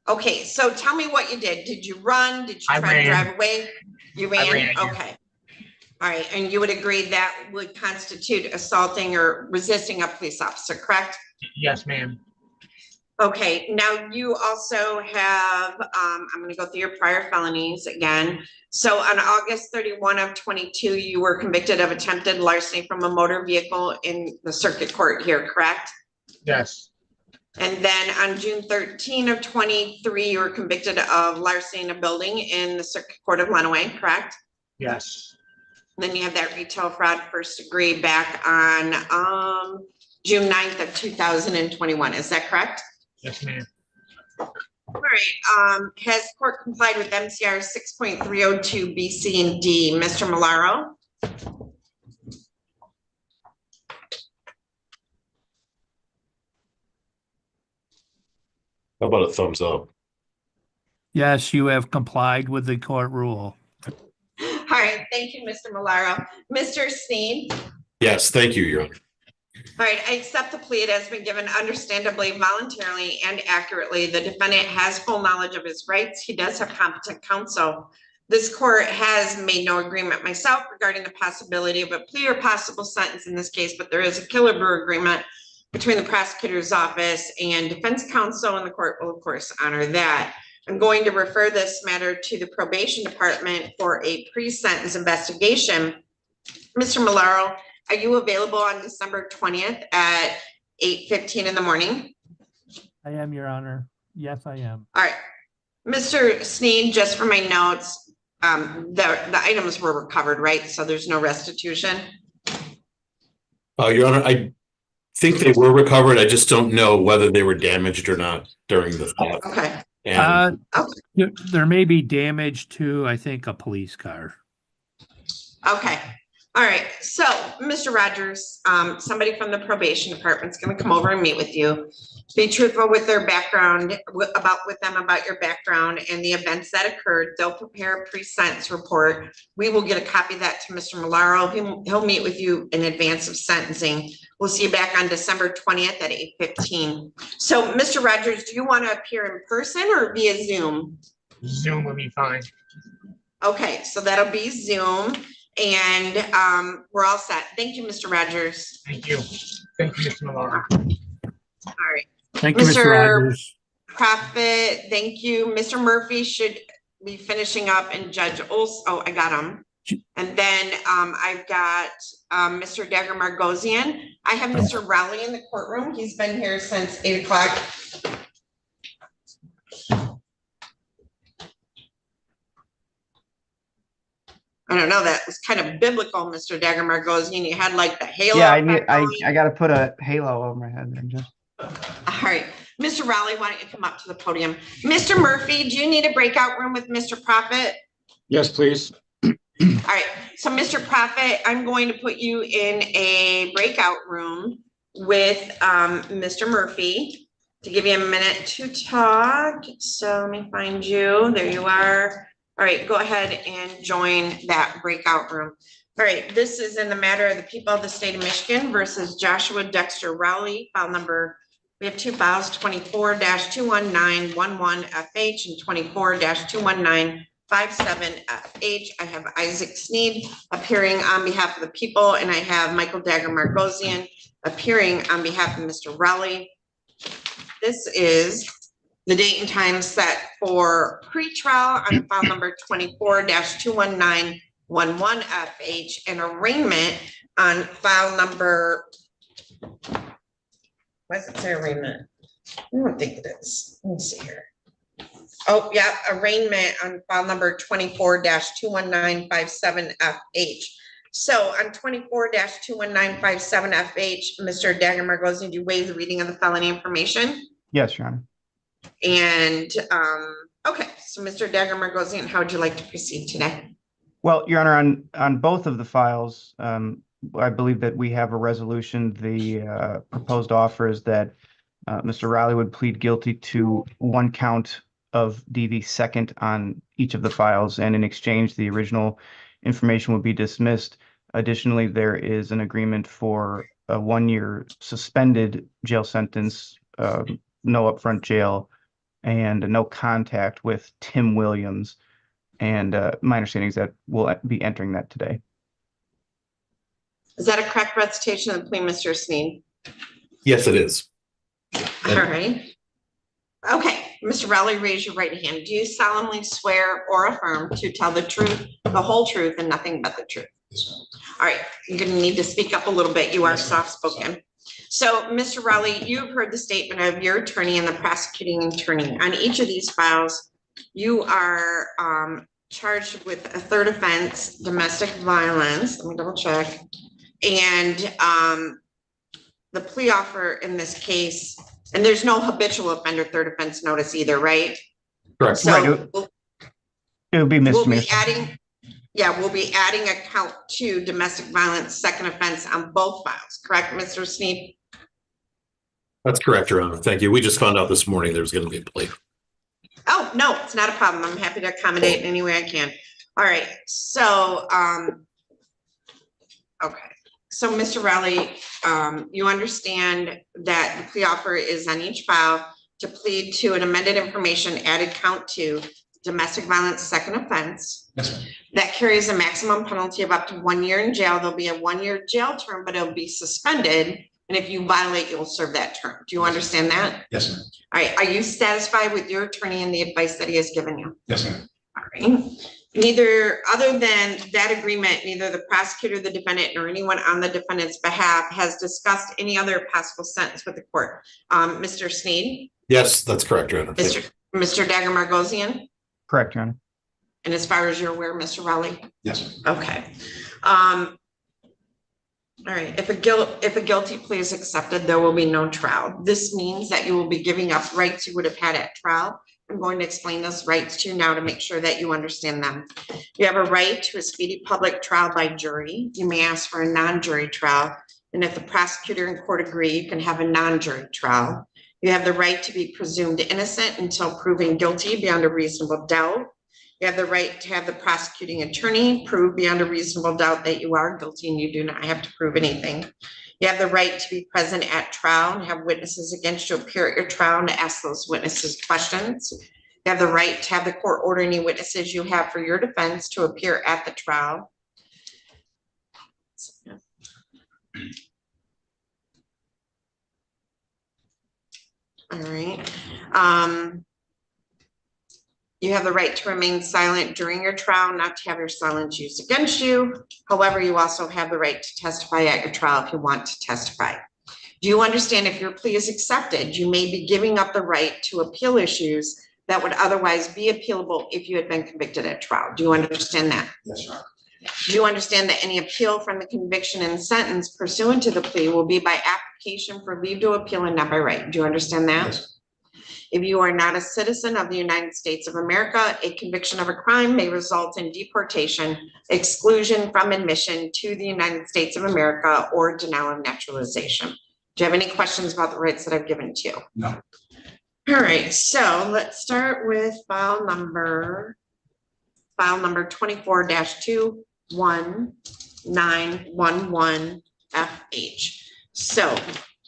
Okay, so tell me what you did. Did you run? Did you try to drive away? You ran? Okay. All right, and you would agree that would constitute assaulting or resisting a police officer, correct? Yes, ma'am. Okay, now you also have, I'm gonna go through your prior felonies again. So on August 31 of 22, you were convicted of attempted larceny from a motor vehicle in the circuit court here, correct? Yes. And then on June 13 of 23, you were convicted of larceny in a building in the circuit court of Lenawee, correct? Yes. And then you have that retail fraud first degree back on June 9th of 2021, is that correct? Yes, ma'am. All right, has court complied with MCR 6.302 B, C, and D? Mr. Malaro? How about a thumbs up? Yes, you have complied with the court rule. All right, thank you, Mr. Malaro. Mr. Sneed? Yes, thank you, Your Honor. All right, I accept the plea. It has been given understandably, voluntarily, and accurately. The defendant has full knowledge of his rights. He does have competent counsel. This court has made no agreement myself regarding the possibility of a plea or possible sentence in this case, but there is a Killebrew agreement between the prosecutor's office and defense counsel, and the court will of course honor that. I'm going to refer this matter to the probation department for a pre-sentence investigation. Mr. Malaro, are you available on December 20th at 8:15 in the morning? I am, Your Honor. Yes, I am. All right. Mr. Sneed, just for my notes, the items were recovered, right? So there's no restitution? Your Honor, I think they were recovered. I just don't know whether they were damaged or not during the theft. Okay. And There may be damage to, I think, a police car. Okay. All right. So, Mr. Rogers, somebody from the probation department is going to come over and meet with you. Be truthful with their background, about your background and the events that occurred. They'll prepare a pre-sentence report. We will get a copy of that to Mr. Malaro. He'll meet with you in advance of sentencing. We'll see you back on December 20th at 8:15. So, Mr. Rogers, do you want to appear in person or via Zoom? Zoom will be fine. Okay, so that'll be Zoom, and we're all set. Thank you, Mr. Rogers. Thank you. Thank you, Mr. Malaro. All right. Thank you, Mr. Rogers. Prophet, thank you. Mr. Murphy should be finishing up, and Judge Olson, oh, I got him. And then I've got Mr. Dagger Margosian. I have Mr. Rowley in the courtroom. He's been here since 8 o'clock. I don't know, that was kind of biblical, Mr. Dagger Margosian. You had like the halo. Yeah, I got to put a halo over my head then, just. All right, Mr. Rowley, why don't you come up to the podium? Mr. Murphy, do you need a breakout room with Mr. Prophet? Yes, please. All right, so Mr. Prophet, I'm going to put you in a breakout room with Mr. Murphy to give you a minute to talk. So let me find you. There you are. All right, go ahead and join that breakout room. All right, this is in the matter of the people of the state of Michigan versus Joshua Dexter Rowley, file number. We have two files, 24-21911FH and 24-21957FH. I have Isaac Sneed appearing on behalf of the people, and I have Michael Dagger Margosian appearing on behalf of Mr. Rowley. This is the date and time set for pretrial on file number 24-21911FH and arraignment on file number. Why does it say arraignment? I don't think it is. Let me see here. Oh, yeah, arraignment on file number 24-21957FH. So on 24-21957FH, Mr. Dagger Margosian, do you waive the reading of the felony information? Yes, Your Honor. And okay, so Mr. Dagger Margosian, how would you like to proceed today? Well, Your Honor, on both of the files, I believe that we have a resolution. The proposed offer is that Mr. Rowley would plead guilty to one count of DV second on each of the files, and in exchange, the original information would be dismissed. Additionally, there is an agreement for a 1-year suspended jail sentence, no upfront jail, and no contact with Tim Williams. And my understanding is that we'll be entering that today. Is that a correct recitation of the plea, Mr. Sneed? yes, it is. All right. Okay, Mr. Rowley, raise your right hand. Do you solemnly swear or affirm to tell the truth, the whole truth, and nothing but the truth? All right, you're going to need to speak up a little bit. You are soft-spoken. So, Mr. Rowley, you've heard the statement of your attorney and the prosecuting attorney. On each of these files, you are charged with a third offense, domestic violence. Let me double check. And the plea offer in this case, and there's no habitual offender third offense notice either, right? Correct. So Right. It would be misdemeanor. We'll be adding a count to domestic violence second offense on both files, correct, Mr. Sneed? That's correct, Your Honor. Thank you. We just found out this morning there's going to be a plea. Oh, no, it's not a problem. I'm happy to accommodate in any way I can. All right, so, okay. So, Mr. Rowley, you understand that the plea offer is on each file to plead to an amended information added count to domestic violence second offense. That's right. That carries a maximum penalty of up to 1 year in jail. There'll be a 1-year jail term, but it'll be suspended And if you violate, you'll serve that term. Do you understand that? Yes, ma'am. All right, are you satisfied with your attorney and the advice that he has given you? Yes, ma'am. All right. Neither, other than that agreement, neither the prosecutor, the defendant, nor anyone on the defendant's behalf has discussed any other possible sentence with the court. Mr. Sneed? Yes, that's correct, Your Honor. Mr. Dagger Margosian? Correct, Your Honor. And as far as you're aware, Mr. Raleigh? Yes. Okay. All right, if a guilty plea is accepted, there will be no trial. This means that you will be giving up rights you would have had at trial. I'm going to explain those rights to you now to make sure that you understand them. You have a right to a speedy public trial by jury. You may ask for a non-jury trial. And if the prosecutor and court agree, you can have a non-jury trial. You have the right to be presumed innocent until proven guilty beyond a reasonable doubt. You have the right to have the prosecuting attorney prove beyond a reasonable doubt that you are guilty and you do not have to prove anything. You have the right to be present at trial and have witnesses against you appear at your trial and to ask those witnesses questions. You have the right to have the court order any witnesses you have for your defense to appear at the trial. All right. You have the right to remain silent during your trial, not to have your silence used against you. However, you also have the right to testify at your trial if you want to testify. Do you understand if your plea is accepted, you may be giving up the right to appeal issues that would otherwise be appealable if you had been convicted at trial? Do you understand that? Yes, Your Honor. Do you understand that any appeal from the conviction and sentence pursuant to the plea will be by application for leave to appeal and not by right? Do you understand that? Yes. If you are not a citizen of the United States of America, a conviction of a crime may result in deportation, exclusion from admission to the United States of America, or denial of naturalization. Do you have any questions about the rights that I've given to you? No. All right, so let's start with file number 24-21911FH. So,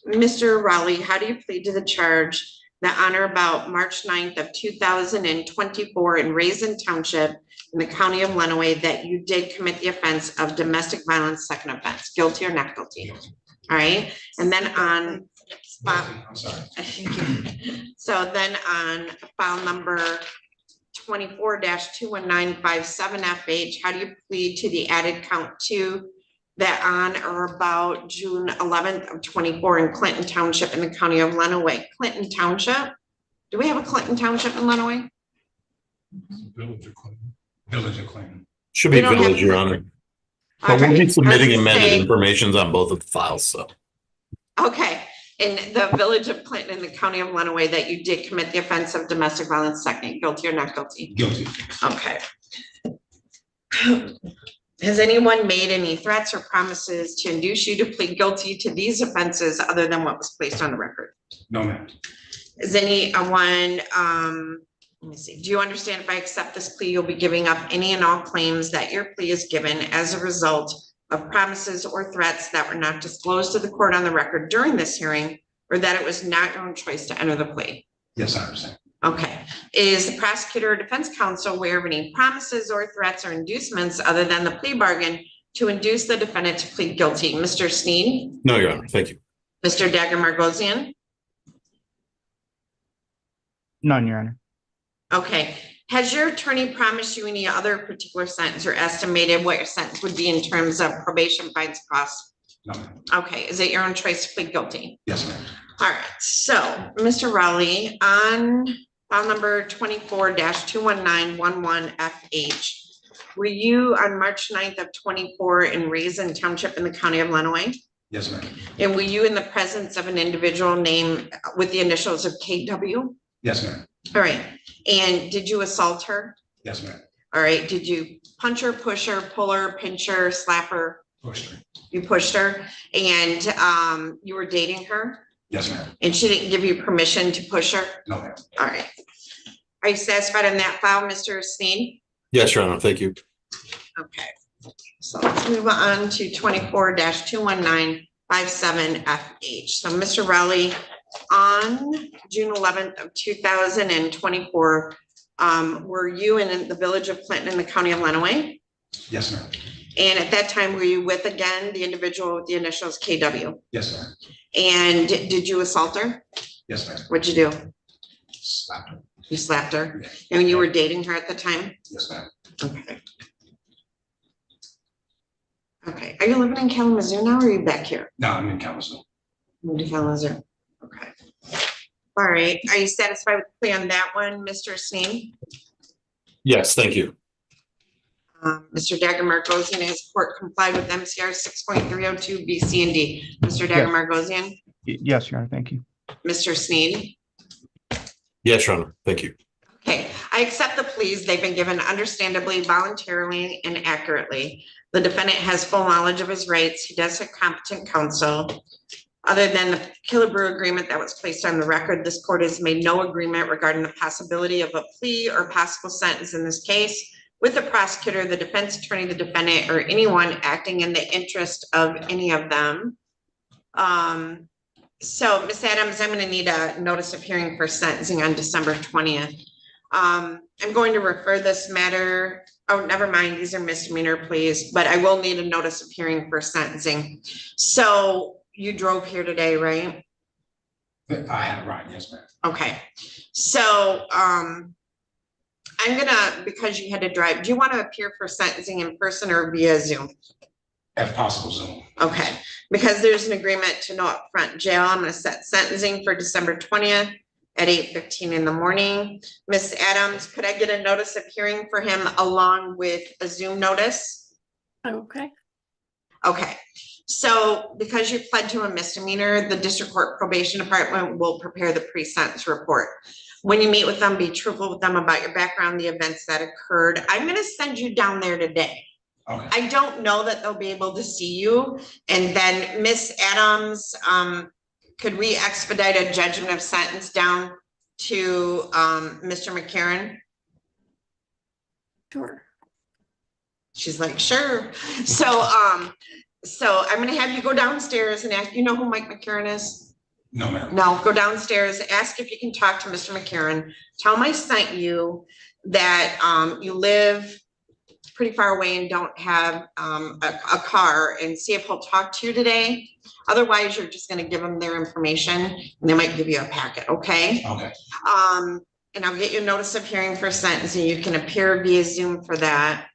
Mr. Raleigh, how do you plead to the charge that on or about March 9th of 2024 in Raisin Township in the county of Lenawee that you did commit the offense of domestic violence second offense? Guilty or not guilty? All right, and then on I'm sorry. so then on file number 24-21957FH, how do you plead to the added count 2 that on or about June 11th of 24 in Clinton Township in the county of Lenawee? Clinton Township? Do we have a Clinton Township in Lenawee? Village of Clinton. Village of Clinton. Should be We don't have- village, Your Honor. All But we'll be right. submitting Let's amended say- informations on both of the files, so. Okay, in the village of Clinton in the county of Lenawee that you did commit the offense of domestic violence second, guilty or not guilty? Guilty. Okay. Has anyone made any threats or promises to induce you to plead guilty to these offenses other than what was placed on the record? No, ma'am. Is anyone, let me see, do you understand if I accept this plea, you'll be giving up any and all claims that your plea is given as a result of promises or threats that were not disclosed to the court on the record during this hearing, or that it was not your own choice to enter the plea? Yes, I understand. Okay. Is the prosecutor or defense counsel aware of any promises or threats or inducements other than the plea bargain to induce the defendant to plead guilty? Mr. Sneed? No, Your Honor, thank you. Mr. Dagger Margosian? None, Your Honor. Okay. Has your attorney promised you any other particular sentence or estimated what your sentence would be in terms of probation, fines, costs? No, ma'am. Okay. Is it your own choice to plead guilty? Yes, ma'am. All right. So, Mr. Raleigh, on file number 24-21911FH, were you on March 9th of 24 in Raisin Township in the county of Lenawee? Yes, ma'am. And were you in the presence of an individual named with the initials of KW? Yes, ma'am. All right. And did you assault her? Yes, ma'am. All right. Did you punch her, push her, pull her, pinch her, slap her? Pushed her. You pushed her, and you were dating her? Yes, ma'am. And she didn't give you permission to push her? No, ma'am. All right. Are you satisfied on that file, Mr. Sneed? Yes, Your Honor, thank you. Okay. So let's move on to 24-21957FH. So Mr. Raleigh, on June 11th of 2024, were you in the village of Clinton in the county of Lenawee? Yes, ma'am. And at that time, were you with, again, the individual with the initials KW? Yes, ma'am. And did you assault her? Yes, ma'am. What'd you do? Slapped her. You slapped her? And you were dating her at the time? Yes, ma'am. Okay. Okay, are you living in Kalamazoo now, or are you back here? No, I'm in Kalamazoo. Moved to Kalamazoo, okay. All right, are you satisfied with the plea on that one, Mr. Sneen? Yes, thank you. Mr. Dagger Margosian, has court complied with MCR 6.302 B, C, and D? Mr. Dagger Margosian? Yes, Your Honor, thank you. Mr. Sneen? Yes, Your Honor, thank you. Okay, I accept the pleas. They've been given understandably, voluntarily, and accurately. The defendant has full knowledge of his rights. He does have competent counsel. Other than the Killebrew agreement that was placed on the record, this court has made no agreement regarding the possibility of a plea or possible sentence in this case with the prosecutor, the defense attorney, the defendant, or anyone acting in the interest of any of them. So, Ms. Adams, I'm going to need a notice of hearing for sentencing on December 20th. I'm going to refer this matter, oh, never mind, these are misdemeanor pleas, but I will need a notice of hearing for sentencing. So you drove here today, right? I had a ride, yes, ma'am. Okay, so I'm gonna, because you had to drive, do you want to appear for sentencing in person or via Zoom? If possible, Zoom. Okay, because there's an agreement to no upfront jail, I'm gonna set sentencing for December 20th at 8:15 in the morning. Ms. Adams, could I get a notice of hearing for him along with a Zoom notice? Okay. Okay, so because you pled to a misdemeanor, the district court probation department will prepare the pre-sentence report. When you meet with them, be truthful with them about your background, the events that occurred. I'm gonna send you down there today. Okay. I don't know that they'll be able to see you. And then Ms. Adams, could we expedite a judgment of sentence down to Mr. McCarron? Sure. She's like, sure. So I'm gonna have you go downstairs and ask, you know who Mike McCarron is? No, ma'am. No, go downstairs, ask if you can talk to Mr. McCarron. Tell him I sent you, that you live pretty far away and don't have a car, and see if he'll talk to you today. Otherwise, you're just gonna give them their information and they might give you a packet, okay? Okay. And I'll get you a notice of hearing for sentencing. You can appear via Zoom for that.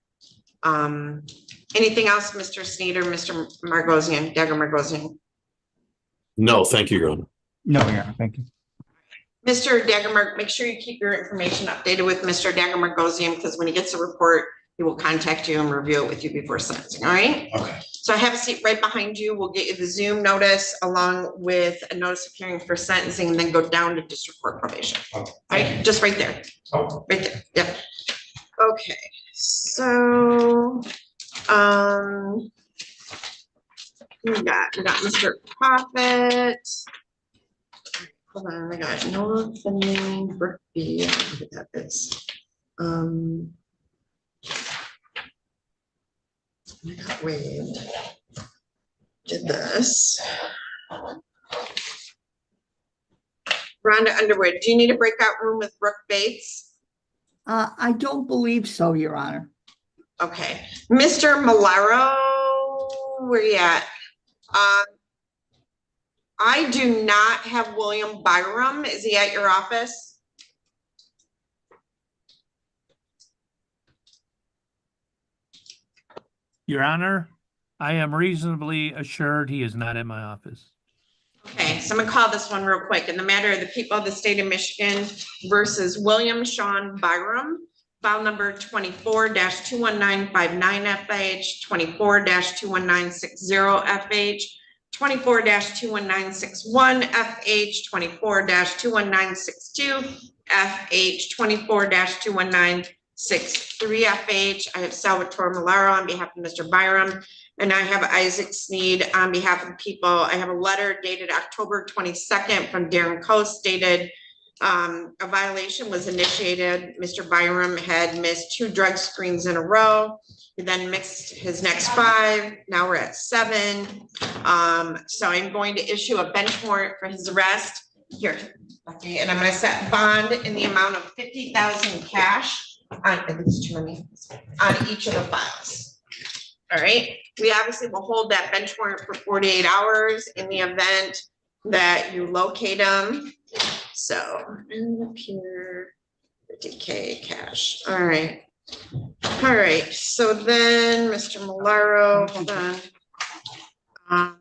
Anything else, Mr. Sneed or Mr. Margosian, Dagger Margosian? No, thank you, Your Honor. No, Your Honor, thank you. Mr. Dagger, make sure you keep your information updated with Mr. Dagger Margosian, because when he gets a report, he will contact you and review it with you before sentencing, all right? Okay. So I have a seat right behind you. We'll get you the Zoom notice along with a notice of hearing for sentencing, and then go down to district court probation. Okay. All right, just right there. Oh. Right there, yeah. Okay, so, we got Mr. Prophet. Hold on, I got North and Main, Brookby, I don't know what that is. I got waived. Did this. Rhonda Underwood, do you need a breakout room with Brooke Bates? I don't believe so, Your Honor. Okay, Mr. Malaro, where you at? I do not have William Byram. Is he at your office? Your Honor, I am reasonably assured he is not at my office. Okay, so I'm gonna call this one real quick. In the matter of the people of the state of Michigan versus William Sean Byram, file number 24-21959 FH, 24-21960 FH, 24-21961 FH, 24-21962 FH, 24-21963 FH. I have Salvatore Malaro on behalf of Mr. Byram, and I have Isaac Sneed on behalf of the people. I have a letter dated October 22nd from Darren Coast stated a violation was initiated. Mr. Byram had missed 2 drug screens in a row. He then mixed his next 5. Now we're at 7. So I'm going to issue a bench warrant for his arrest here. Okay, and I'm going to set bond in the amount of $50,000 cash on, I think it's too many, on each of the files. All right, we obviously will hold that bench warrant for 48 hours in the event that you locate them. So, and up here, 50K cash. All right. All right, so then Mr. Malaro, hold on. I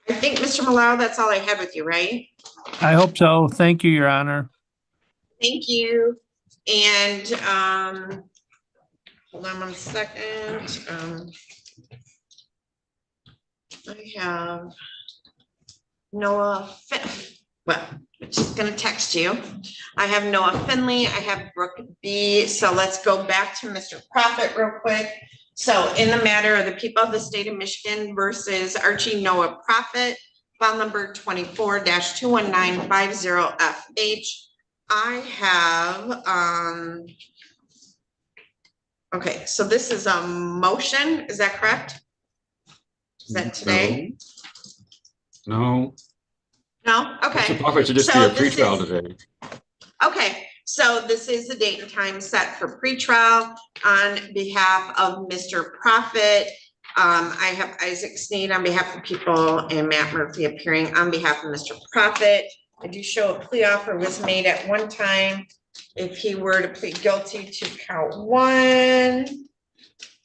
think, Mr. Malaro, that's all I had with you, right? I hope so. Thank you, Your Honor. Thank you. And hold on 1 second. I have Noah well, I'm just gonna text you. I have Noah Finley, I have Brooke B. So let's go back to Mr. Prophet real quick. So in the matter of the people of the state of Michigan versus Archie Noah Prophet, file number 24-21950FH. I have, okay, so this is a motion, is that correct? Is that today? No. No, okay. Mr. Prophet should just be So a this pretrial is- today. Okay, so this is the date and time set for pretrial on behalf of Mr. Prophet. I have Isaac Sneed on behalf of people and Matt Murphy appearing on behalf of Mr. Prophet. I do show a plea offer was made at one time. If he were to plead guilty to count 1,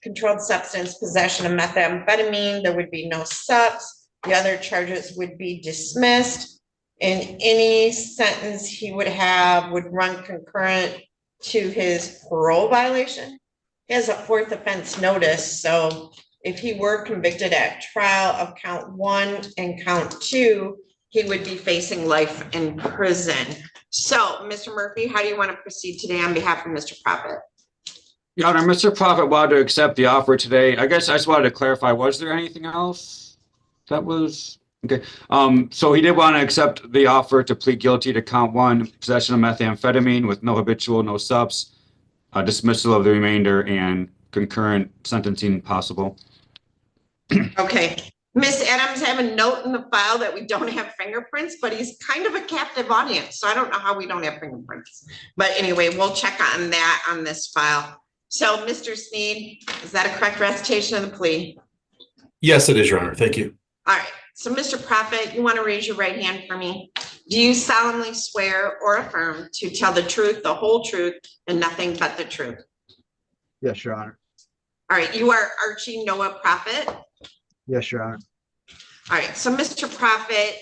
controlled substance possession of methamphetamine, there would be no subs. The other charges would be dismissed. And any sentence he would have would run concurrent to his parole violation. He has a 4th offense notice, so if he were convicted at trial of count 1 and count 2, he would be facing life in prison. So, Mr. Murphy, how do you want to proceed today on behalf of Mr. Prophet? Your Honor, Mr. Prophet wanted to accept the offer today. I guess I just wanted to clarify, was there anything else that was, okay. So he did want to accept the offer to plead guilty to count 1, possession of methamphetamine with no habitual, no subs, dismissal of the remainder, and concurrent sentencing possible. Okay, Miss Adams, I have a note in the file that we don't have fingerprints, but he's kind of a captive audience, so I don't know how we don't have fingerprints. But anyway, we'll check on that on this file. So, Mr. Sneed, is that a correct recitation of the plea? Yes, it is, Your Honor. Thank you. All right, so Mr. Prophet, you want to raise your right hand for me? Do you solemnly swear or affirm to tell the truth, the whole truth, and nothing but the truth? Yes, Your Honor. All right, you are Archie Noah Prophet. Yes, Your Honor. All right, so Mr. Prophet,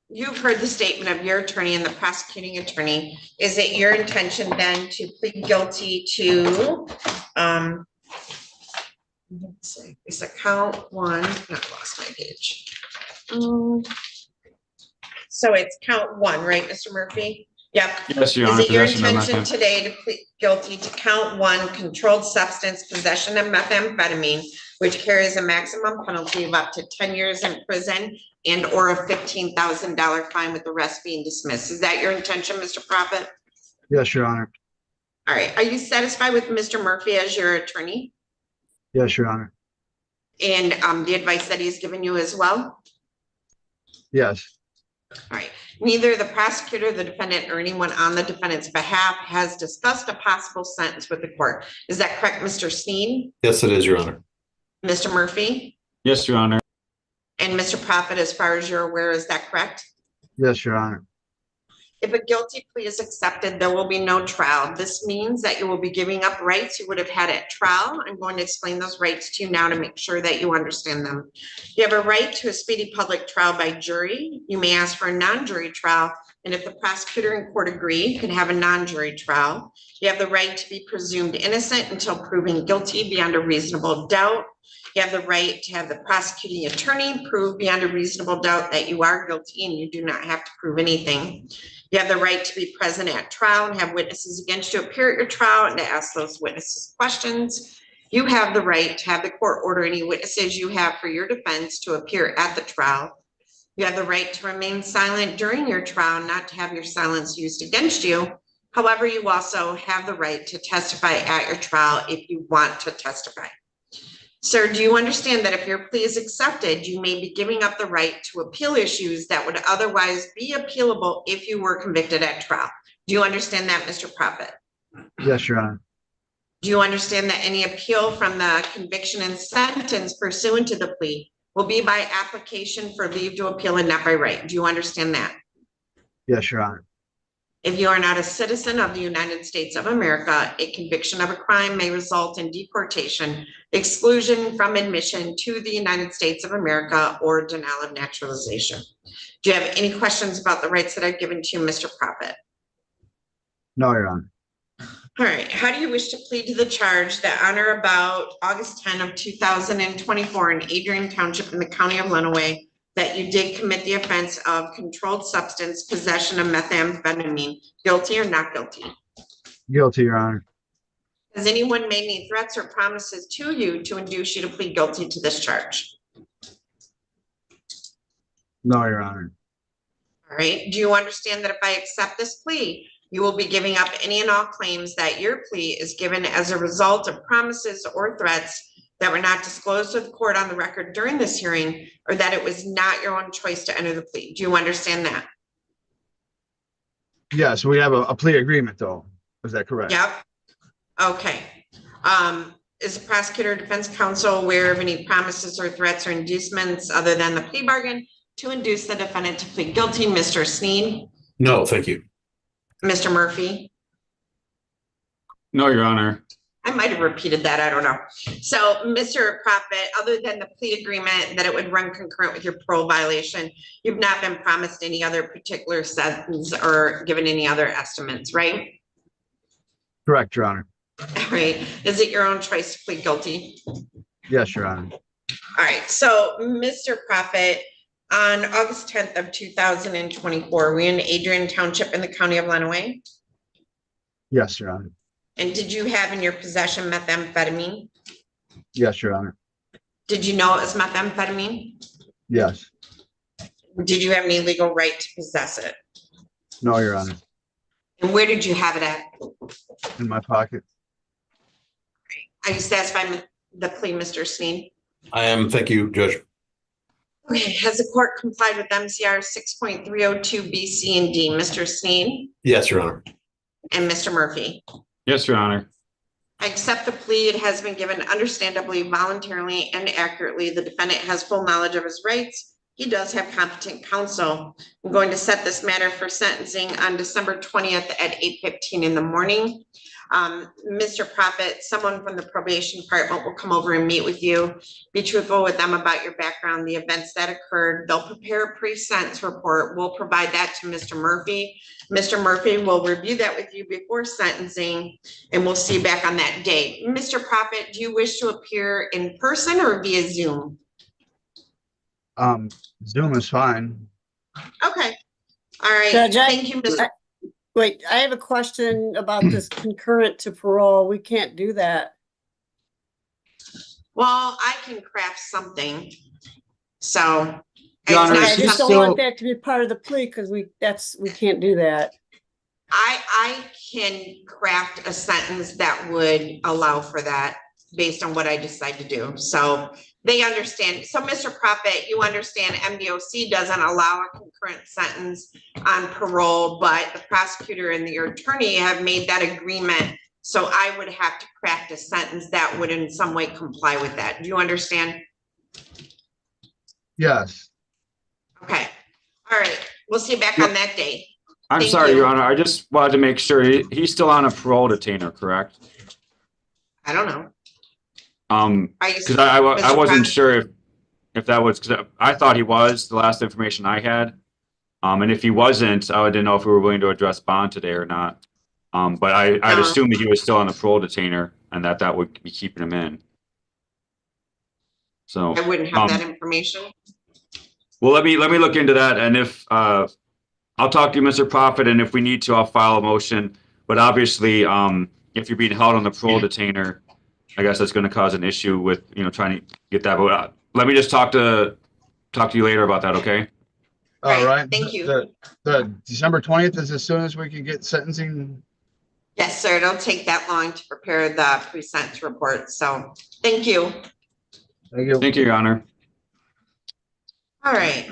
you've heard the statement of your attorney and the prosecuting attorney. Is it your intention then to plead guilty to, let's see, it's a count 1, I lost my page. So it's count 1, right, Mr. Murphy? Yep. Yes, Your Honor. Is it your Possession of intention methamphetamine. today to plead guilty to count 1, controlled substance possession of methamphetamine, which carries a maximum penalty of up to 10 years in prison and or a $15,000 fine with the rest being dismissed? Is that your intention, Mr. Prophet? Yes, Your Honor. All right, are you satisfied with Mr. Murphy as your attorney Yes, Your Honor. and the advice that he's given you as well? Yes. All right, neither the prosecutor, the defendant, or anyone on the defendant's behalf has discussed a possible sentence with the court. Is that correct, Mr. Sneed? Yes, it is, Your Honor. Mr. Murphy? Yes, Your Honor. And Mr. Prophet, as far as you're aware, is that correct? Yes, Your Honor. If a guilty plea is accepted, there will be no trial. This means that you will be giving up rights you would have had at trial. I'm going to explain those rights to you now to make sure that you understand them. You have a right to a speedy public trial by jury. You may ask for a non-jury trial, and if the prosecutor and court agree, you can have a non-jury trial. You have the right to be presumed innocent until proven guilty beyond a reasonable doubt. You have the right to have the prosecuting attorney prove beyond a reasonable doubt that you are guilty and you do not have to prove anything. You have the right to be present at trial and have witnesses against you appear at your trial and to ask those witnesses questions. You have the right to have the court order any witnesses you have for your defense to appear at the trial. You have the right to remain silent during your trial, not to have your silence used against you. However, you also have the right to testify at your trial if you want to testify. Sir, do you understand that if your plea is accepted, you may be giving up the right to appeal issues that would otherwise be appealable if you were convicted at trial? Do you understand that, Mr. Prophet? Yes, Your Honor. Do you understand that any appeal from the conviction and sentence pursuant to the plea will be by application for leave to appeal and not by right? Do you understand that? Yes, Your Honor. If you are not a citizen of the United States of America, a conviction of a crime may result in deportation, exclusion from admission to the United States of America, or denial of naturalization. Do you have any questions about the rights that I've given to you, Mr. Prophet? No, Your Honor. All right, how do you wish to plead to the charge that on or about August 10 of 2024 in Adrian Township in the county of Lenawee, that you did commit the offense of controlled substance possession of methamphetamine, guilty or not guilty? Guilty, Your Honor. Has anyone made any threats or promises to you to induce you to plead guilty to this charge? No, Your Honor. All right, do you understand that if I accept this plea, you will be giving up any and all claims that your plea is given as a result of promises or threats that were not disclosed to the court on the record during this hearing, or that it was not your own choice to enter the plea? Do you understand that? Yes, we have a plea agreement though. Is that correct? Yep. Okay. Is the prosecutor or defense counsel aware of any promises or threats or inducements other than the plea bargain to induce the defendant to plead guilty? Mr. Sneed? No, thank you. Mr. Murphy? No, Your Honor. I might have repeated that, I don't know. So, Mr. Prophet, other than the plea agreement that it would run concurrent with your parole violation, you've not been promised any other particular sentence or given any other estimates, right? Correct, Your Honor. Right. Is it your own choice to plead guilty? Yes, Your Honor. All right. So, Mr. Prophet, on August 10th of 2024, were we in Adrian Township in the county of Lenawee? Yes, Your Honor. And did you have in your possession methamphetamine? Yes, Your Honor. Did you know it was methamphetamine? Yes. Did you have any legal right to possess it? No, Your Honor. And where did you have it at? In my pocket. Are you satisfied with the plea, Mr. Sneed? I am, thank you, Judge. Okay, has the court complied with MCR 6.302 B, C, and D? Mr. Sneed Yes, Your Honor. and Mr. Murphy? Yes, Your Honor. I accept the plea. It has been given understandably, voluntarily, and accurately. The defendant has full knowledge of his rights. He does have competent counsel. I'm going to set this matter for sentencing on December 20th at 8:15 in the morning. Mr. Prophet, someone from the probation department will come over and meet with you. Be truthful with them about your background, the events that occurred. They'll prepare a pre-sentence report. We'll provide that to Mr. Murphy. Mr. Murphy will review that with you before sentencing, and we'll see you back on that date. Mr. Prophet, do you wish to appear in person or via Zoom? Zoom is fine. Okay. All right. Judge, Thank you, Mr. Wait, I have a question about this concurrent to parole. We can't do that. Well, I can craft something. So Your Honor, I just don't want that to be part of the plea because we can't do that. I can craft a sentence that would allow for that based on what I decide to do. So they understand. So Mr. Prophet, you understand MDOC doesn't allow a concurrent sentence on parole, but the prosecutor and your attorney have made that agreement. So I would have to craft a sentence that would in some way comply with that. Do you understand? Yes. Okay. All right. We'll see you back on that day. I'm Thank sorry, you. Your Honor. I just wanted to make sure he's still on a parole detainer, correct? I don't know. Because I wasn't sure if that was, because I thought he was the last information I had. And if he wasn't, I didn't know if we were willing to address bond today or not. But I'd assumed that he was still on the parole detainer and that would be keeping him in. So I wouldn't have that information. well, let me look into that, and if I'll talk to you, Mr. Prophet, and if we need to, I'll file a motion. But obviously, if you're being held on the parole detainer, I guess that's going to cause an issue with trying to get that. But let me just talk to you later about that. Okay. All right. Thank you. The December 20th is as soon as we can get sentencing. Yes, sir. It'll take that long to prepare the pre-sentence report. So thank you. Thank you. Thank you, Your Honor. All right.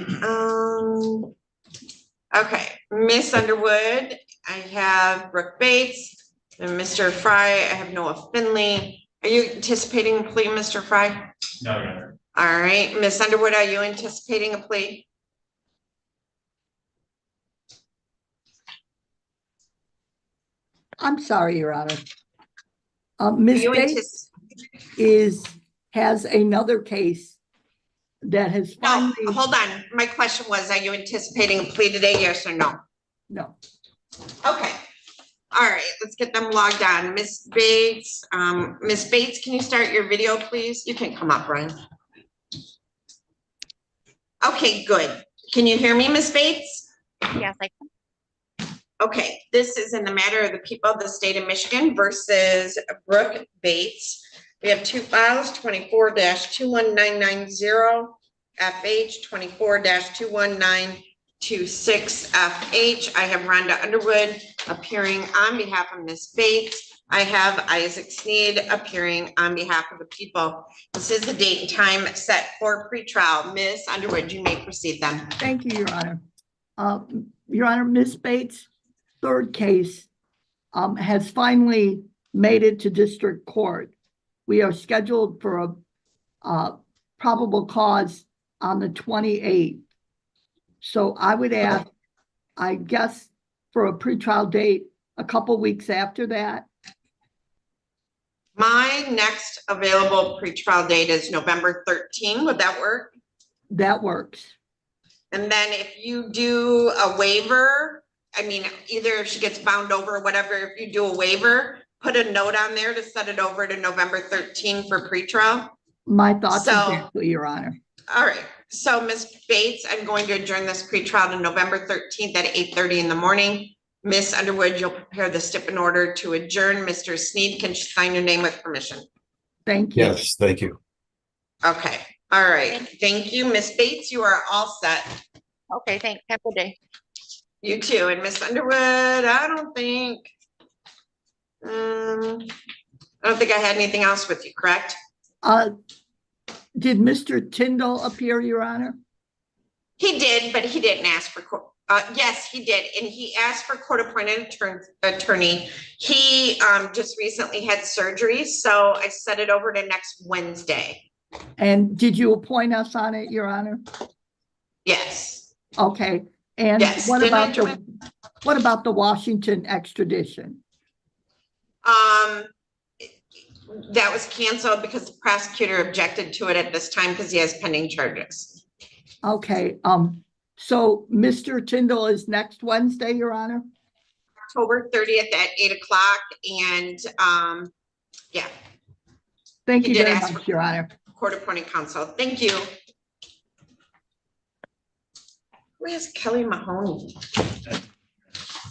Okay. Miss Underwood, I have Brooke Bates, And Mr. Fry, I have Noah Finley. Are you anticipating a plea, Mr. Fry? No, Your Honor. All right, Ms. Underwood, are you anticipating a plea? I'm sorry, Your Honor. Ms. You Bates has another case that has No, finally. hold on. My question was, are you anticipating a plea today, yes or no? No. Okay. All right, let's get them logged on. Ms. Bates, can you start your video, please? You can come up, Ryan. Okay, good. Can you hear me, Ms. Bates? Yes, I can. Okay, this is in the matter of the people of the state of Michigan versus Brooke Bates. We have two files, 24-21990, FH, 24-21926, FH. I have Rhonda Underwood appearing on behalf of Ms. Bates. I have Isaac Sneed appearing on behalf of the people. This is the date and time set for pretrial. Ms. Underwood, you may proceed then. Thank you, Your Honor. Your Honor, Ms. Bates' third case has finally made it to district court. We are scheduled for a probable cause on the 28th. So I would ask, I guess, for a pretrial date a couple weeks after that. My next available pretrial date is November 13. Would that work? That works. And then if you do a waiver, I mean, either if she gets bound over or whatever, if you do a waiver, put a note on there to set it over to November 13 for pretrial. My thoughts exactly, Your Honor. All right. So Ms. Bates, I'm going to adjourn this pretrial to November 13th at 8:30 in the morning. Ms. Underwood, you'll prepare the stip in order to adjourn. Mr. Sneed, can you sign your name with permission? Thank you. Yes, thank you. Okay. All right. Thank you. Ms. Bates, you are all set. Okay, thanks. Have a good day. You too. And Ms. Underwood, I don't think I had anything else with you, correct? Did Mr. Tyndall appear, Your Honor? He did, but he didn't ask for court. Yes, he did. And he asked for court-appointed attorney. He just recently had surgery, so I set it over to next Wednesday. And did you appoint us on it, Your Honor? Yes. Okay. And yes. what about the Washington extradition? That was canceled because the prosecutor objected to it at this time because he has pending charges. Okay. So Mr. Tyndall is next Wednesday, Your Honor? October 30th at 8 o'clock. And yeah. Thank you very much, Your Honor. Court-appointed counsel. Thank you. Who is Kelly Mahoney?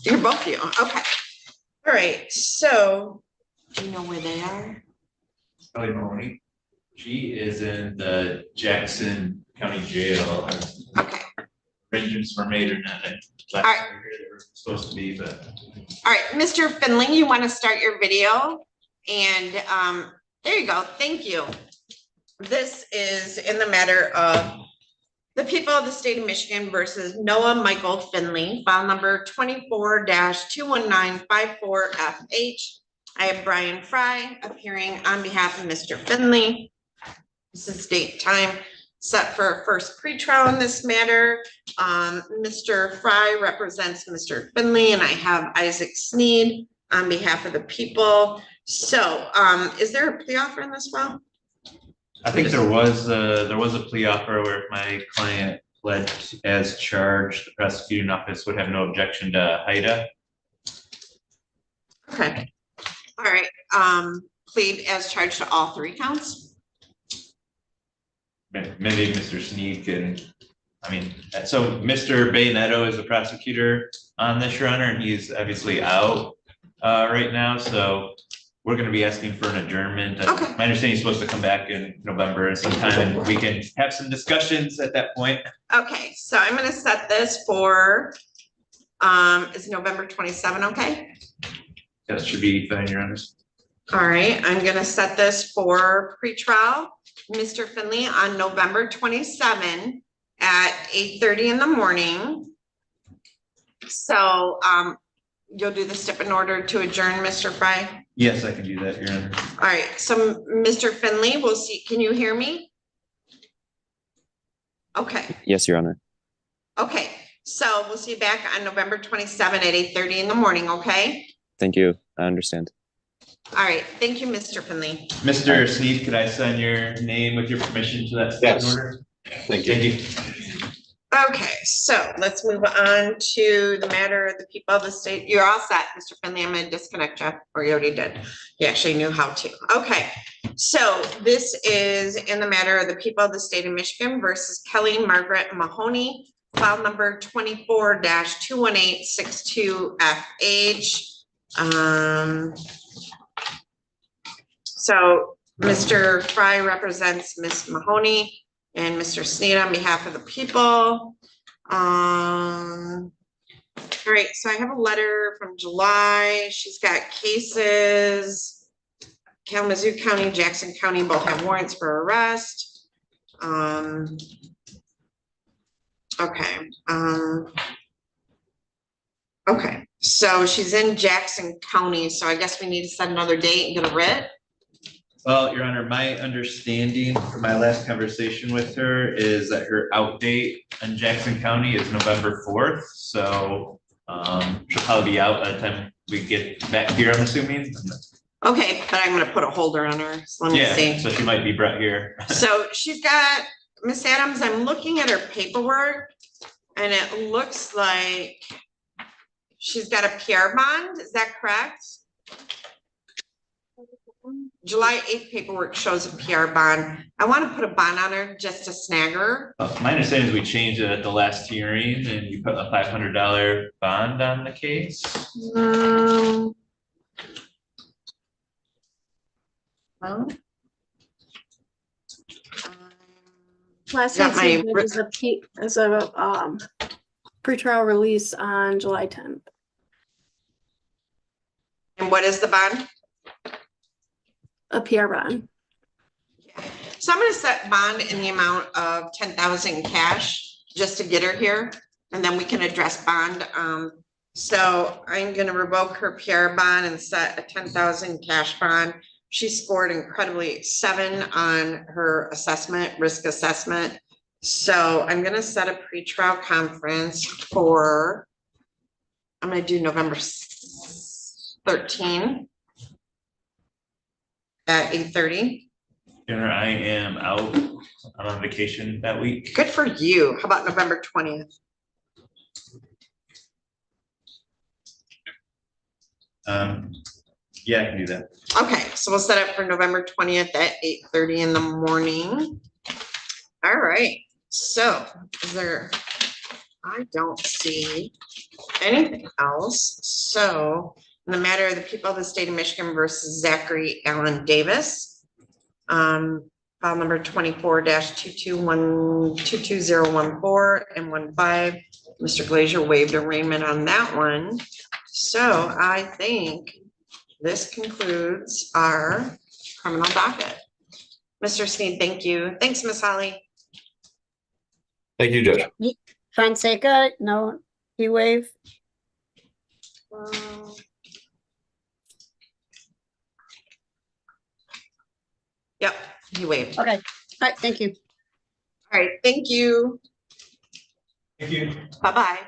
You're both of you. Okay. All right. So do you know where they are? Kelly Mahoney. She is in the Jackson County Jail. Okay. Arrangements were made or not. Last year they were supposed to be, but. All right, Mr. Finley, you want to start your video? And there you go. Thank you. This is in the matter of the people of the state of Michigan versus Noah Michael Finley, file number 24-21954FH. I have Brian Fry appearing on behalf of Mr. Finley. This is date time set for a first pretrial in this matter. Mr. Fry represents Mr. Finley, and I have Isaac Sneed on behalf of the people. So is there a plea offer in this file? I think there was a plea offer where if my client pled as charged, the prosecuting office would have no objection to HIDA. Okay. All right. Plead as charged to all three counts. Maybe Mr. Sneed can, so Mr. Bayonetto is the prosecutor on this, Your Honor, and he's obviously out right now. So we're going to be asking for an adjournment. Okay. My understanding he's supposed to come back in November sometime, and we can have some discussions at that point. Okay, so I'm going to set this for is November 27, okay? That should be fine, Your Honor. All right, I'm going to set this for pretrial, Mr. Finley, on November 27 at 8:30 in the morning. So you'll do the step in order to adjourn, Mr. Fry? Yes, I can do that, Your Honor. All right, so Mr. Finley, we'll see, can you hear me? Okay, Yes, Your Honor. okay, so we'll see you back on November 27 at 8:30 in the morning, okay? Thank you. I understand. All right, thank you, Mr. Finley. Mr. Sneed, could I sign your name with your permission to that step in order? Thank you. Thank you. Okay, so let's move on to the matter of the people of the state. You're all set, Mr. Finley. I'm gonna disconnect you, or you already did. You actually knew how to. Okay, so this is in the matter of the people of the state of Michigan versus Kelly Margaret Mahoney, file number 24-21862FH. So Mr. Fry represents Ms. Mahoney and Mr. Sneed on behalf of the people. All right, so I have a letter from July. She's got cases. Kalamazoo County, Jackson County both have warrants for arrest. Okay, so she's in Jackson County, so I guess we need to set another date and get a writ. Well, Your Honor, my understanding from my last conversation with her is that her out date in Jackson County is November 4th. So she'll probably be out by the time we get back here, I'm assuming. Okay, but I'm gonna put a holder on her, so let me see. Yeah, so she might be brought here. So she's got, Miss Adams, I'm looking at her paperwork and it looks like she's got a PR bond, is that correct? July 8th paperwork shows a PR bond. I want to put a bond on her just to snag her. My understanding is we changed it at the last hearing and you put a $500 bond on the case. Well, Last Got night's my- is a pretrial release on July 10th. and what is the bond? A PR bond. So I'm gonna set bond in the amount of 10,000 cash just to get her here, and then we can address bond. So I'm gonna revoke her PR bond and set a 10,000 cash bond. She scored incredibly 7 on her assessment, risk assessment. So I'm gonna set a pretrial conference for, I'm gonna do November 13 at 8:30. Your Honor, I am out on vacation that week. Good for you. How about November 20th? Yeah, I can do that. Okay, so we'll set up for November 20th at 8:30 in the morning. All right, so is there, I don't see anything else. So in the matter of the people of the state of Michigan versus Zachary Allen Davis, file number 24-22014 and 15, Mr. Glazier waived arraignment on that one. So I think this concludes our criminal docket. Mr. Sneed, thank you. Thanks, Miss Holly. Thank you, Judge. Fonseca, no, he waived. Yep, he waived. Okay, all right, thank you. All right, thank you. Thank you. Bye-bye.